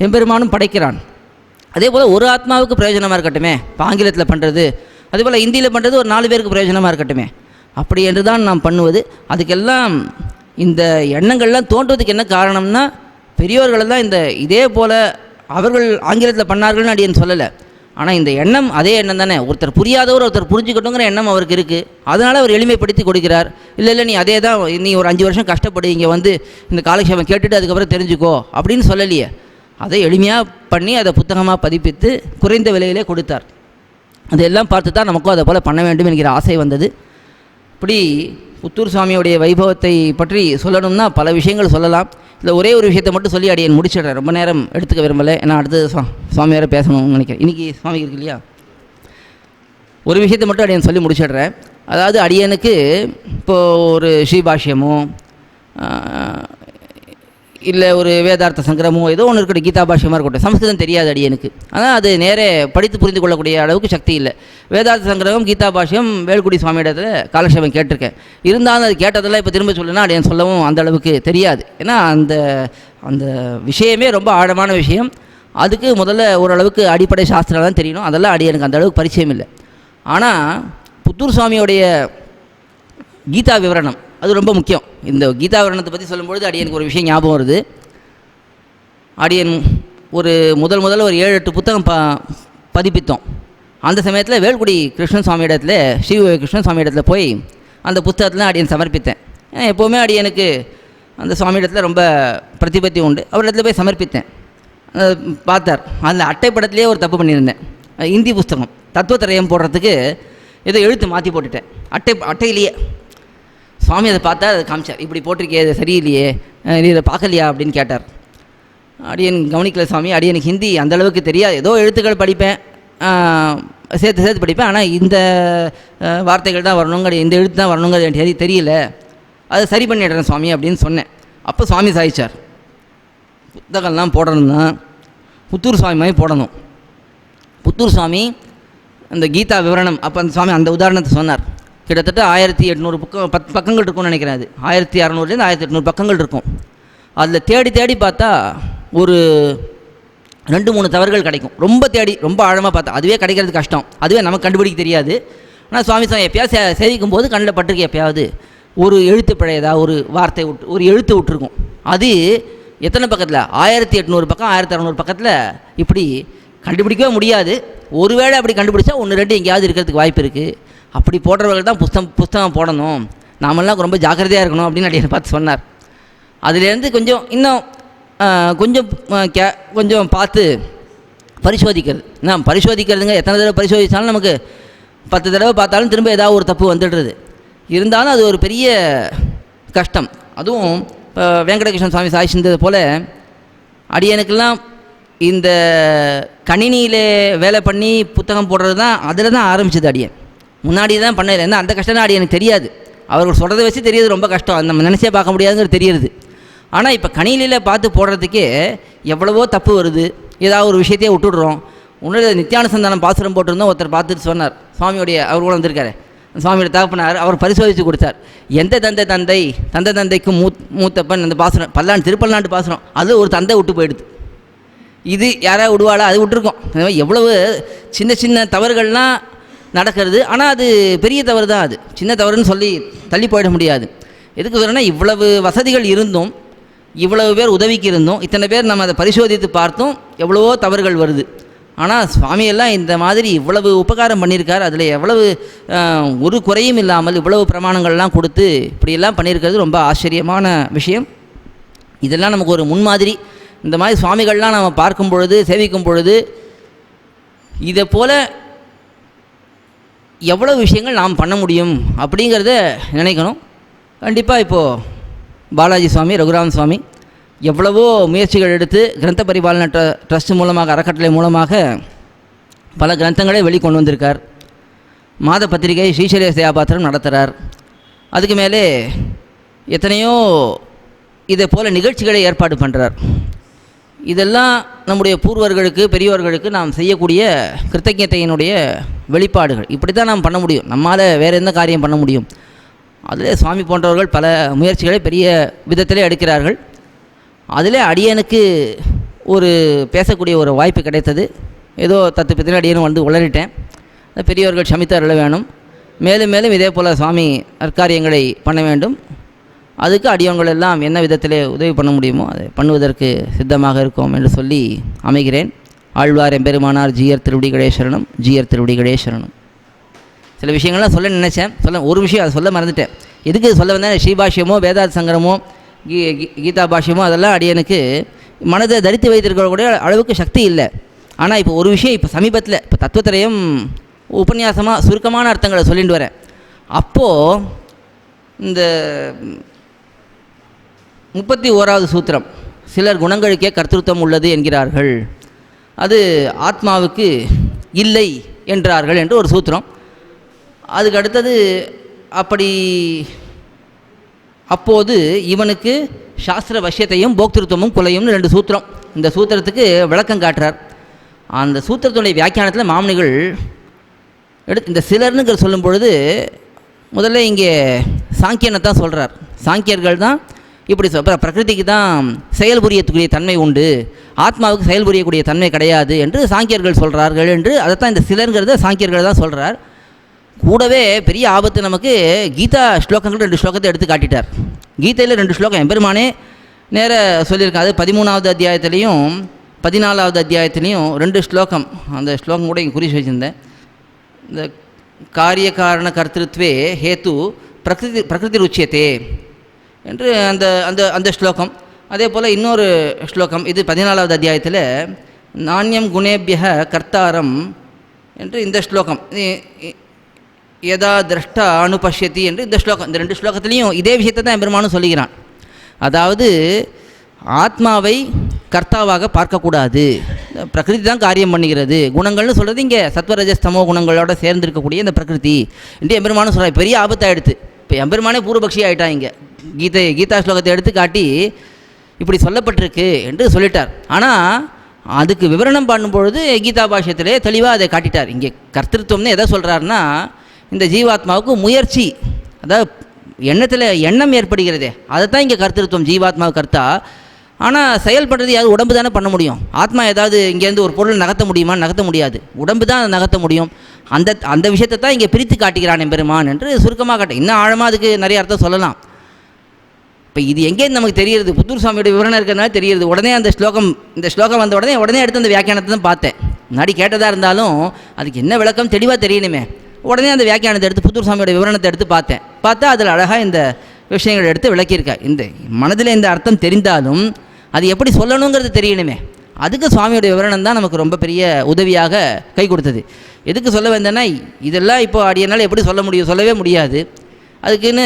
[SPEAKER 2] எம்பெருமானும் படைக்கிறான். அதே போல் ஒரு ஆத்மாவுக்கு பிரயோஜனமாக இருக்கட்டுமே இப்போ ஆங்கிலத்தில் பண்ணுறது, அதே போல் ஹிந்தியில் பண்ணுறது ஒரு 4 பேருக்கு பிரயோஜனமாக இருக்கட்டுமே. அப்படி என்று தான் நாம் பண்ணுவது. அதுக்கெல்லாம் இந்த எண்ணங்கள்லாம் தோன்றுவதுக்கு என்ன காரணம்னா, பெரியோர்களெல்லாம் இதே போல் அவர்கள் ஆங்கிலத்தில் பண்ணார்கள்னு அடியேன்னு சொல்லலை. ஆனால் இந்த எண்ணம் அதே எண்ணம் தானே. ஒருத்தர் புரியாதவர் ஒருத்தர் புரிஞ்சுக்கட்டுங்கிற எண்ணம் அவருக்கு இருக்குது. அதனால் அவர் எளிமைப்படுத்தி கொடுக்கிறார். இல்லை நீ அதே தான், நீ ஒரு 5 வருஷம் கஷ்டப்படு, இங்கே வந்து இந்த காலக்ஷேபம் கேட்டுட்டு அதுக்கப்புறம் தெரிஞ்சுக்கோ அப்படின்னு சொல்லலையே. அதை எளிமையாக பண்ணி அதை புத்தகமாக பதிப்பித்து குறைந்த விலையிலே கொடுத்தார். அதையெல்லாம் பார்த்து தான் நமக்கும் அதை போல் பண்ண வேண்டும் என்கிற ஆசை வந்தது. இப்படி புத்தூர் சுவாமியுடைய வைபவத்தை பற்றி சொல்லணும்னா பல விஷயங்கள் சொல்லலாம். இல்லை ஒரே ஒரு விஷயத்தை மட்டும் சொல்லி அடியேன் முடிச்சிடுறேன், ரொம்ப நேரம் எடுத்துக்க விரும்பலை. ஏன்னா அடுத்தது சுவாமி வேறு பேசணும்னு நினைக்கிறேன். இன்றைக்கி சுவாமி இருக்கு இல்லையா, ஒரு விஷயத்தை மட்டும் அடியேன் சொல்லி முடிச்சிடுறேன். அதாவது அடியனுக்கு இப்போது ஒரு ஸ்ரீபாஷ்யமோ இல்லை ஒரு வேதார்த்த சங்கிரமோ ஏதோ ஒன்று இருக்கட்டும், கீதா பாஷ்யமாக இருக்கட்டும், சம்ஸ்கிருதம் தெரியாது அடியனுக்கு. ஆனால் அது நேரே படித்து புரிந்து கொள்ளக்கூடிய அளவுக்கு சக்தி இல்லை. வேதார்த்த சங்கிரகம் கீதா பாஷ்யம் வேல்குடி சுவாமியிடத்தில் காலக்ஷேபம் கேட்டிருக்கேன். இருந்தாலும் அது கேட்டதெல்லாம் இப்போ திரும்ப சொல்லுன்னா அடியன் சொல்லவும் அந்த அளவுக்கு தெரியாது. ஏன்னா அந்த விஷயமே ரொம்ப ஆழமான விஷயம். அதுக்கு முதல்ல ஓரளவுக்கு அடிப்படை சாஸ்திரம் தான் தெரியணும். அதெல்லாம் அடியனுக்கு அந்த அளவுக்கு பரிச்சயம் இல்லை. ஆனால் புத்தூர் சுவாமியோடைய கீதா விவரணம் அது ரொம்ப முக்கியம். இந்த கீதா விவரணத்தை பற்றி சொல்லும்பொழுது அடியனுக்கு ஒரு விஷயம் ஞாபகம் வருது. அடியன் ஒரு முதல்ல ஒரு 7-8 புத்தகம் பதிப்பித்தோம். அந்த சமயத்தில் வேல்குடி கிருஷ்ணன் சுவாமி இடத்துல, ஸ்ரீ கிருஷ்ணன் சுவாமி இடத்துல போய் அந்த புத்தகத்தில் அடியன் சமர்ப்பித்தேன். எப்போவுமே அடியனுக்கு அந்த சுவாமி இடத்துல ரொம்ப பிரதிபத்தி உண்டு. அவர் இடத்துல போய் சமர்ப்பித்தேன். பார்த்தார். அதில் அட்டைப்படத்துலேயே ஒரு தப்பு பண்ணியிருந்தேன். ஹிந்தி புஸ்தகம் தத்துவத்திரயம் போடுறதுக்கு ஏதோ எழுத்து மாற்றி போட்டுட்டேன் அட்டையிலேயே. சுவாமி அதை பார்த்தா அதை காமிச்சார், இப்படி போட்டிருக்கே, இது சரியில்லையே, நீ இதை பார்க்கலையா அப்படின்னு கேட்டார். அடியன் கவனிக்கல சுவாமி, அடியனுக்கு ஹிந்தி அந்தளவுக்கு தெரியாது, ஏதோ எழுத்துக்கள் படிப்பேன், சேர்த்து படிப்பேன். ஆனால் இந்த வார்த்தைகள் தான் வரணுங்கிற, இந்த எழுத்து தான் வரணுங்கிறது எனக்கு தெரியல, அதை சரி பண்ணிடுறேன் சுவாமி அப்படின்னு சொன்னேன். அப்போ சுவாமி சாதிச்சார், புத்தகம்லாம் போடணும்னா புத்தூர் சுவாமி மாதிரி போடணும். புத்தூர் சுவாமி அந்த கீதா விவரணம், அப்போ அந்த சுவாமி அந்த உதாரணத்தை சொன்னார். கிட்டத்தட்ட 1800 பக்கங்கள் இருக்கும்னு நினைக்கிறேன். அது 1600 1800 பக்கங்கள் இருக்கும். அதில் தேடி பார்த்தா ஒரு 2-3 தவறுகள் கிடைக்கும். ரொம்ப ஆழமாக பார்த்தா அதுவே கிடைக்கிறது கஷ்டம், அதுவே நமக்கு கண்டுபிடிக்க தெரியாது. ஆனால் சுவாமி எப்பயாவது சேவிக்கும் போது கண்ணில் பட்டிருக்கு, எப்பயாவது ஒரு எழுத்து பிழையதா, ஒரு வார்த்தை ஒரு எழுத்து விட்டுருக்கும். அது எத்தனை பக்கத்தில், 1800 பக்கம் 1600 பக்கத்தில் இப்படி கண்டுபிடிக்கவே முடியாது. ஒருவேளை அப்படி கண்டுபிடிச்சா 1-2 எங்கேயாவது இருக்கிறதுக்கு வாய்ப்பு இருக்குது. அப்படி போடுறவர்கள் தான் புஸ்தகம் போடணும், நாமெல்லாம் ரொம்ப ஜாக்கிரதையாக இருக்கணும் அப்படின்னு அடியை பார்த்து சொன்னார். அதுலேருந்து இன்னும் கொஞ்சம் பார்த்து பரிசோதிக்கிறது. நான் பரிசோதிக்கிறதுங்க எத்தனை தடவை பரிசோதித்தாலும் நமக்கு 10 தடவை பார்த்தாலும் திரும்ப ஏதாவது ஒரு தப்பு வந்துடுறது. இருந்தாலும் அது ஒரு பெரிய கஷ்டம். அதுவும் வெங்கடகிருஷ்ணன் சுவாமி சாதிச்சிருந்தது போல் அடியனுக்கெல்லாம் இந்த கணினியில் வேலை பண்ணி புத்தகம் போடுறது தான், அதில் தான் ஆரம்பிச்சது. அடியன் முன்னாடி தான் பண்ணல, அந்த கஷ்டம் அடி எனக்கு தெரியாது. அவர்கள் சொல்கிறத வச்சு தெரியுது ரொம்ப கஷ்டம், நம்ம நினச்சே பார்க்க முடியாதுங்கிறது தெரியுது. ஆனால் இப்போ கணினியில் பார்த்து போடுறதுக்கே எவ்வளவோ தப்பு வருது, ஏதாவது ஒரு விஷயத்தையே விட்டுடுறோம். உன்னுடைய நித்தியானுசந்தானம் பாசுரம் போட்டிருந்தோம், ஒருத்தர் பார்த்துட்டு சொன்னார், சுவாமியோடைய அவர் கூட வந்திருக்காரு, சுவாமியோட தகப்பனார், அவர் பரிசோதித்து கொடுத்தார். எந்த தந்தைக்கும் மூத்தப்பன் அந்த பாசுரம் திருப்பல்லாண்டு பாசுரம், அது ஒரு தந்தை விட்டு போயிடுது. இது யாராவது விடுவாளா? அது விட்டுருக்கோம். எவ்வளவு சின்ன சின்ன தவறுகள்லாம் நடக்கிறது, ஆனால் அது பெரிய தவறு தான். அது சின்ன தவறுன்னு சொல்லி தள்ளி போயிட முடியாது. எதுக்கு சொல்கிறேன்னா, இவ்வளவு வசதிகள் இருந்தும், இவ்வளவு பேர் உதவிக்கு இருந்தும், இத்தனை பேர் நம்ம அதை பரிசோதித்து பார்த்தும் எவ்வளவோ தவறுகள் வருது. ஆனால் சுவாமியெல்லாம் இந்த மாதிரி இவ்வளவு உபகாரம் பண்ணியிருக்கார், அதில் எவ்வளவு ஒரு குறையும் இல்லாமல் இவ்வளவு பிரமாணங்கள்லாம் கொடுத்து இப்படியெல்லாம் பண்ணியிருக்கிறது ரொம்ப ஆச்சரியமான விஷயம். இதெல்லாம் நமக்கு ஒரு முன்மாதிரி. இந்த மாதிரி சுவாமிகள்லாம் நம்ம பார்க்கும் பொழுது, சேவிக்கும் பொழுது, இதை போல் எவ்வளோ விஷயங்கள் நாம் பண்ண முடியும் அப்படிங்கிறத நினைக்கணும். கண்டிப்பாக இப்போது பாலாஜி சுவாமி, ரகுராம் சுவாமி எவ்வளவோ முயற்சிகள் எடுத்து கிரந்த பரிபாலன ட்ரஸ்ட் மூலமாக, அறக்கட்டளை மூலமாக பல கிரந்தங்களை வெளிக்கொண்டு வந்திருக்கார். மாத பத்திரிகை ஸ்ரீசைல சேவாபாத்திரம் நடத்துகிறார். அதுக்கு மேலே எத்தனையோ இதை போல் நிகழ்ச்சிகளை ஏற்பாடு பண்ணுறார். இதெல்லாம் நம்முடைய பூர்வர்களுக்கு, பெரியவர்களுக்கு நாம் செய்யக்கூடிய கிருத்தஜத்தையினுடைய வெளிப்பாடுகள். இப்படி தான் நாம் பண்ண முடியும், நம்மால் வேறு எந்த காரியம் பண்ண முடியும். அதில் சுவாமி போன்றவர்கள் பல முயற்சிகளை பெரிய விதத்திலே எடுக்கிறார்கள். அதில் அடியனுக்கு ஒரு பேசக்கூடிய ஒரு வாய்ப்பு கிடைத்தது. ஏதோ தத்து பத்தின அடியனும் வந்து உளறிட்டேன். பெரியவர்கள் சமித்து அருள வேணும். மேலும் மேலும் இதே போல் சுவாமி நற்காரியங்களை பண்ண வேண்டும். அதுக்கு அடியவங்கள் எல்லாம் என்ன விதத்திலே உதவி பண்ண முடியுமோ அதை பண்ணுவதற்கு சித்தமாக இருக்கோம் என்று சொல்லி அமைகிறேன். ஆழ்வார் எம்பெருமானார் ஜீயர் திருவடி கணேசரணம், ஜீயர் திருவடி கணேசரணம். சில விஷயங்கள்லாம் சொல்ல நினச்சேன், ஒரு விஷயம் அதை சொல்ல மறந்துட்டேன். எதுக்கு சொல்ல வந்தேன், ஸ்ரீபாஷ்யமோ வேதாந்த சங்கரமோ கீதா பாஷ்யமோ அதெல்லாம் அடியனுக்கு மனதை தரித்து வைத்திருக்கக்கூடிய அளவுக்கு சக்தி இல்லை. ஆனால் இப்போ ஒரு விஷயம், இப்போ சமீபத்தில் இப்போ தத்துவத்திரையும் உபன்யாசமாக சுருக்கமான அர்த்தங்களை சொல்லிட்டு வரேன். அப்போது இந்த 31வது சூத்திரம், சிலர் குணங்களுக்கே கர்த்திருவம் உள்ளது என்கிறார்கள், அது ஆத்மாவுக்கு இல்லை என்றார்கள் என்று ஒரு சூத்திரம். அதுக்கு அடுத்தது அப்போது இவனுக்கு சாஸ்திர வசியத்தையும் போக்திருத்தமும் குலையும்னு 2 சூத்திரம். இந்த சூத்திரத்துக்கு விளக்கம் காட்டுறார். அந்த சூத்திரத்துடைய வியாக்கியானத்தில் மாமனிகள் இந்த சிலர்னுங்கிற சொல்லும் பொழுது முதல்ல இங்கே சாங்கியனை தான் சொல்கிறார். சாங்கியர்கள் தான் இப்படி பிரகிருதிக்கு தான் செயல்புரியக்கூடிய தன்மை உண்டு, ஆத்மாவுக்கு செயல்புரியக்கூடிய தன்மை கிடையாது என்று சாங்கியர்கள் சொல்கிறார்கள் என்று, அதைத்தான் இந்த சிலருங்கிறத சாங்கியர்கள் தான் சொல்கிறார். கூடவே பெரிய ஆபத்து நமக்கு கீதா ஸ்லோகங்கள் 2 ஸ்லோகத்தை எடுத்து காட்டிட்டார். கீதையில் 2 ஸ்லோகம் எம்பெருமானே நேர சொல்லியிருக்காது. 13வது அத்தியாயத்துலேயும் 14வது அத்தியாயத்துலேயும் 2 ஸ்லோகம், அந்த ஸ்லோகம் கூட இங்கே குறித்து வச்சுருந்தேன். இந்த காரிய காரண கர்த்திருத்வே ஹேத்து பிரகிருதி ருச்சியத்தே என்று அந்த அந்த அந்த ஸ்லோகம். அதே போல் இன்னொரு ஸ்லோகம், இது 14வது அத்தியாயத்தில் நானியம் குணேபிய கர்த்தாரம் என்று இந்த ஸ்லோகம், யதா திரஷ்டா அனுபஷ்யதி என்று இந்த ஸ்லோகம். இந்த 2 ஸ்லோகத்துலேயும் இதே விஷயத்தை தான் பெருமானும் சொல்லுகிறான். அதாவது ஆத்மாவை கர்த்தாவாக பார்க்கக்கூடாது, பிரகிருதி தான் காரியம் பண்ணுகிறது. குணங்கள்னு சொல்கிறது இங்கே சத்வரஜஸ்தமோ குணங்களோட சேர்ந்திருக்கக்கூடிய இந்த பிரகிருதி என்று எம்பெருமானும் சொல்கிறார். பெரிய ஆபத்தாகிடுது. இப்போ எம்பெருமானே பூர்வபக்ஷி ஆகிட்டான். இங்கே கீதா ஸ்லோகத்தை எடுத்து காட்டி இப்படி சொல்லப்பட்டிருக்கு என்று சொல்லிட்டார். ஆனால் அதுக்கு விவரணம் பண்ணும்பொழுது கீதா பாஷ்யத்திலே தெளிவாக அதை காட்டிட்டார். இங்கே கர்த்திருவம்னு எதை சொல்கிறாருன்னா, இந்த ஜீவாத்மாவுக்கு முயற்சி, அதாவது எண்ணம் ஏற்படுகிறதே, அதை தான் இங்கே கர்த்திருவம், ஜீவாத்மாவு கர்த்தா. ஆனால் செயல்படுறது யாரும் உடம்பு தானே பண்ண முடியும். ஆத்மா ஏதாவது இங்கேருந்து ஒரு பொருள் நகர்த்த முடியுமா? நகர்த்த முடியாது. உடம்பு தான் அதை நகர்த்த முடியும். அந்த விஷயத்தை தான் இங்கே பிரித்து காட்டுகிறான் எம்பெருமான் என்று சுருக்கமாக காட்ட. இன்னும் ஆழமாக அதுக்கு நிறைய அர்த்தம் சொல்லலாம். இப்போ இது எங்கேருந்து நமக்கு தெரியுது, புத்தூர் சுவாமியோட விவரணம் இருக்கிறதுனால தெரியுது. உடனே அந்த இந்த ஸ்லோகம் வந்த உடனே எடுத்து அந்த வியாக்கியானத்தை தான் பார்த்தேன். முன்னாடி கேட்டதாக இருந்தாலும் அதுக்கு என்ன விளக்கம் தெளிவாக தெரியணுமே. உடனே அந்த வியாக்கியானத்தை எடுத்து புத்தூர் சுவாமியோட விவரணத்தை எடுத்து பார்த்தா அதில் அழகாக இந்த விஷயங்களை எடுத்து விளக்கியிருக்கா. இந்த மனதில் இந்த அர்த்தம் தெரிந்தாலும் அது எப்படி சொல்லணுங்கிறது தெரியணுமே. அதுக்கு சுவாமியோட விவரணம் தான் நமக்கு ரொம்ப பெரிய உதவியாக கை கொடுத்தது. எதுக்கு சொல்ல வந்தேன்னா, இதெல்லாம் இப்போ அடியனால் எப்படி சொல்ல முடியும்? சொல்லவே முடியாது. அதுக்குன்னு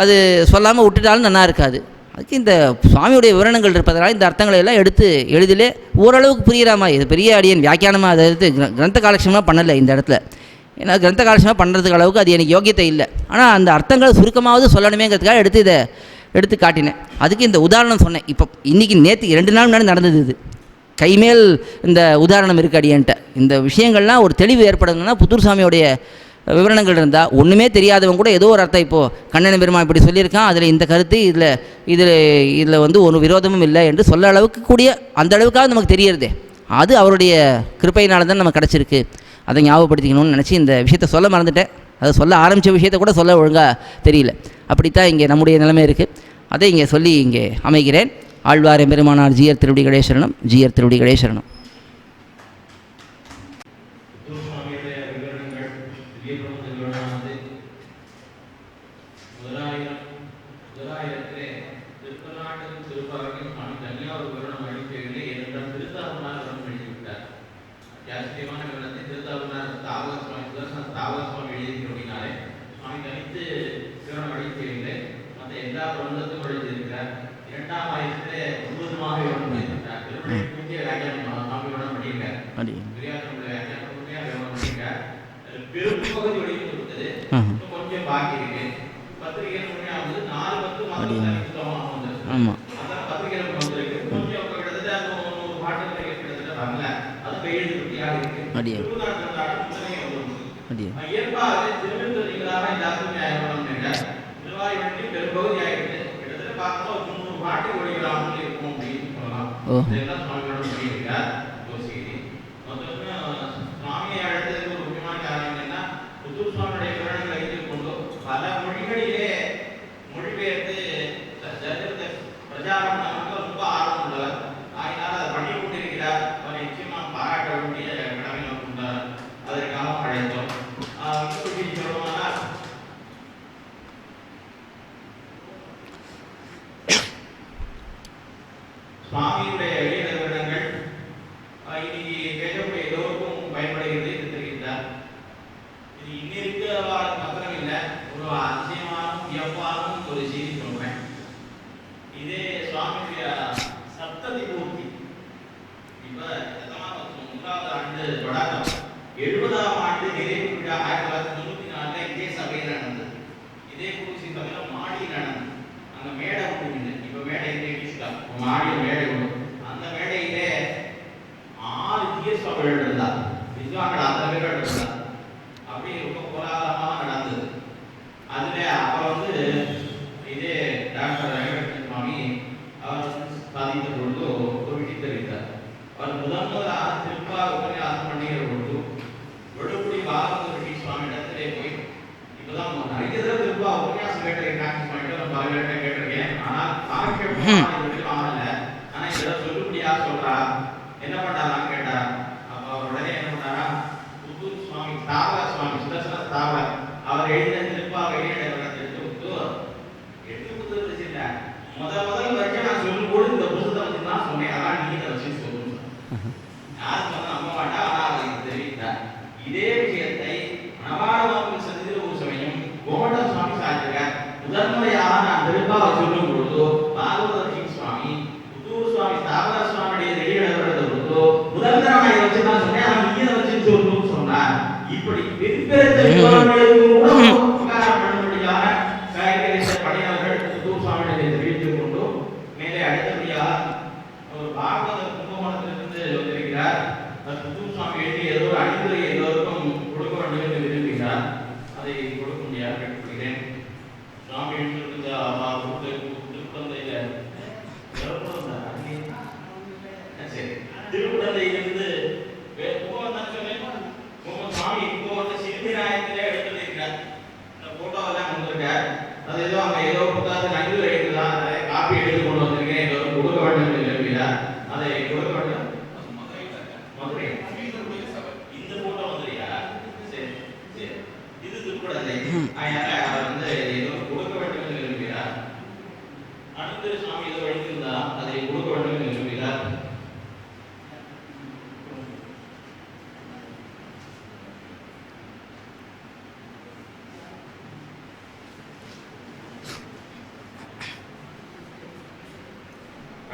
[SPEAKER 2] அது சொல்லாமல் விட்டுட்டாலும் நல்லா இருக்காது. அதுக்கு இந்த சுவாமியுடைய விவரணங்கள் இருப்பதனால இந்த அர்த்தங்களை எல்லாம் எடுத்து எளிதிலே ஓரளவுக்கு புரிகிறாமா. இது பெரிய அடியன் வியாக்கியானமாக அதை எடுத்து கிரந்த காலட்சமாக பண்ணலை. இந்த இடத்துல ஏன்னா கிரந்த காலட்சேபம் பண்ணுறதுக்கு அளவுக்கு அது எனக்கு யோக்கியத்தை இல்லை. ஆனால் அந்த அர்த்தங்களை சுருக்கமாவது சொல்லணுமேங்கிறதுக்காக எடுத்து காட்டினேன். அதுக்கு இந்த உதாரணம் சொன்னேன். இப்போ இன்றைக்கி நேற்று 2 நாள் முன்னாடி நடந்தது. இது கைமேல் இந்த உதாரணம் இருக்குது அடியன்ட்ட. இந்த விஷயங்கள்லாம் ஒரு தெளிவு ஏற்படுங்கன்னா புத்தூர் சாமியோடைய விவரணங்கள் இருந்தால் ஒன்றுமே தெரியாதவங்க கூட ஏதோ ஒரு அர்த்தம், இப்போது கண்ணன் பெருமான் இப்படி சொல்லியிருக்கான், அதில் இந்த கருத்து இதில் வந்து ஒரு விரோதமும் இல்லை என்று சொல்ல அளவுக்கு கூடிய அந்த அளவுக்காக நமக்கு தெரியறதே, அது அவருடைய கிருப்பையினால தான் நமக்கு கிடச்சிருக்கு. அதை ஞாபகப்படுத்திக்கணும்னு நினச்சி இந்த விஷயத்தை சொல்ல மறந்துட்டேன். அதை சொல்ல ஆரம்பித்த விஷயத்தை கூட சொல்ல ஒழுங்காக தெரியல. அப்படித்தான் இங்கே நம்முடைய நிலைமை இருக்குது. அதை இங்கே சொல்லி இங்கே அமைகிறேன். ஆழ்வார் எம்பெருமானார் ஜீயர் திருவடி கணேசரணம், ஜீயர் திருவடி கணேசரணம். ஆமாம் அடியா ஓ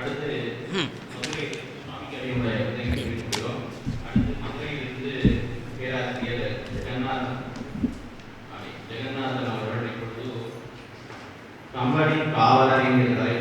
[SPEAKER 1] அடுத்து மதுரையிலிருந்து பேராசிரியர் கம்பனின் காவலர் என்கிற தலைப்பு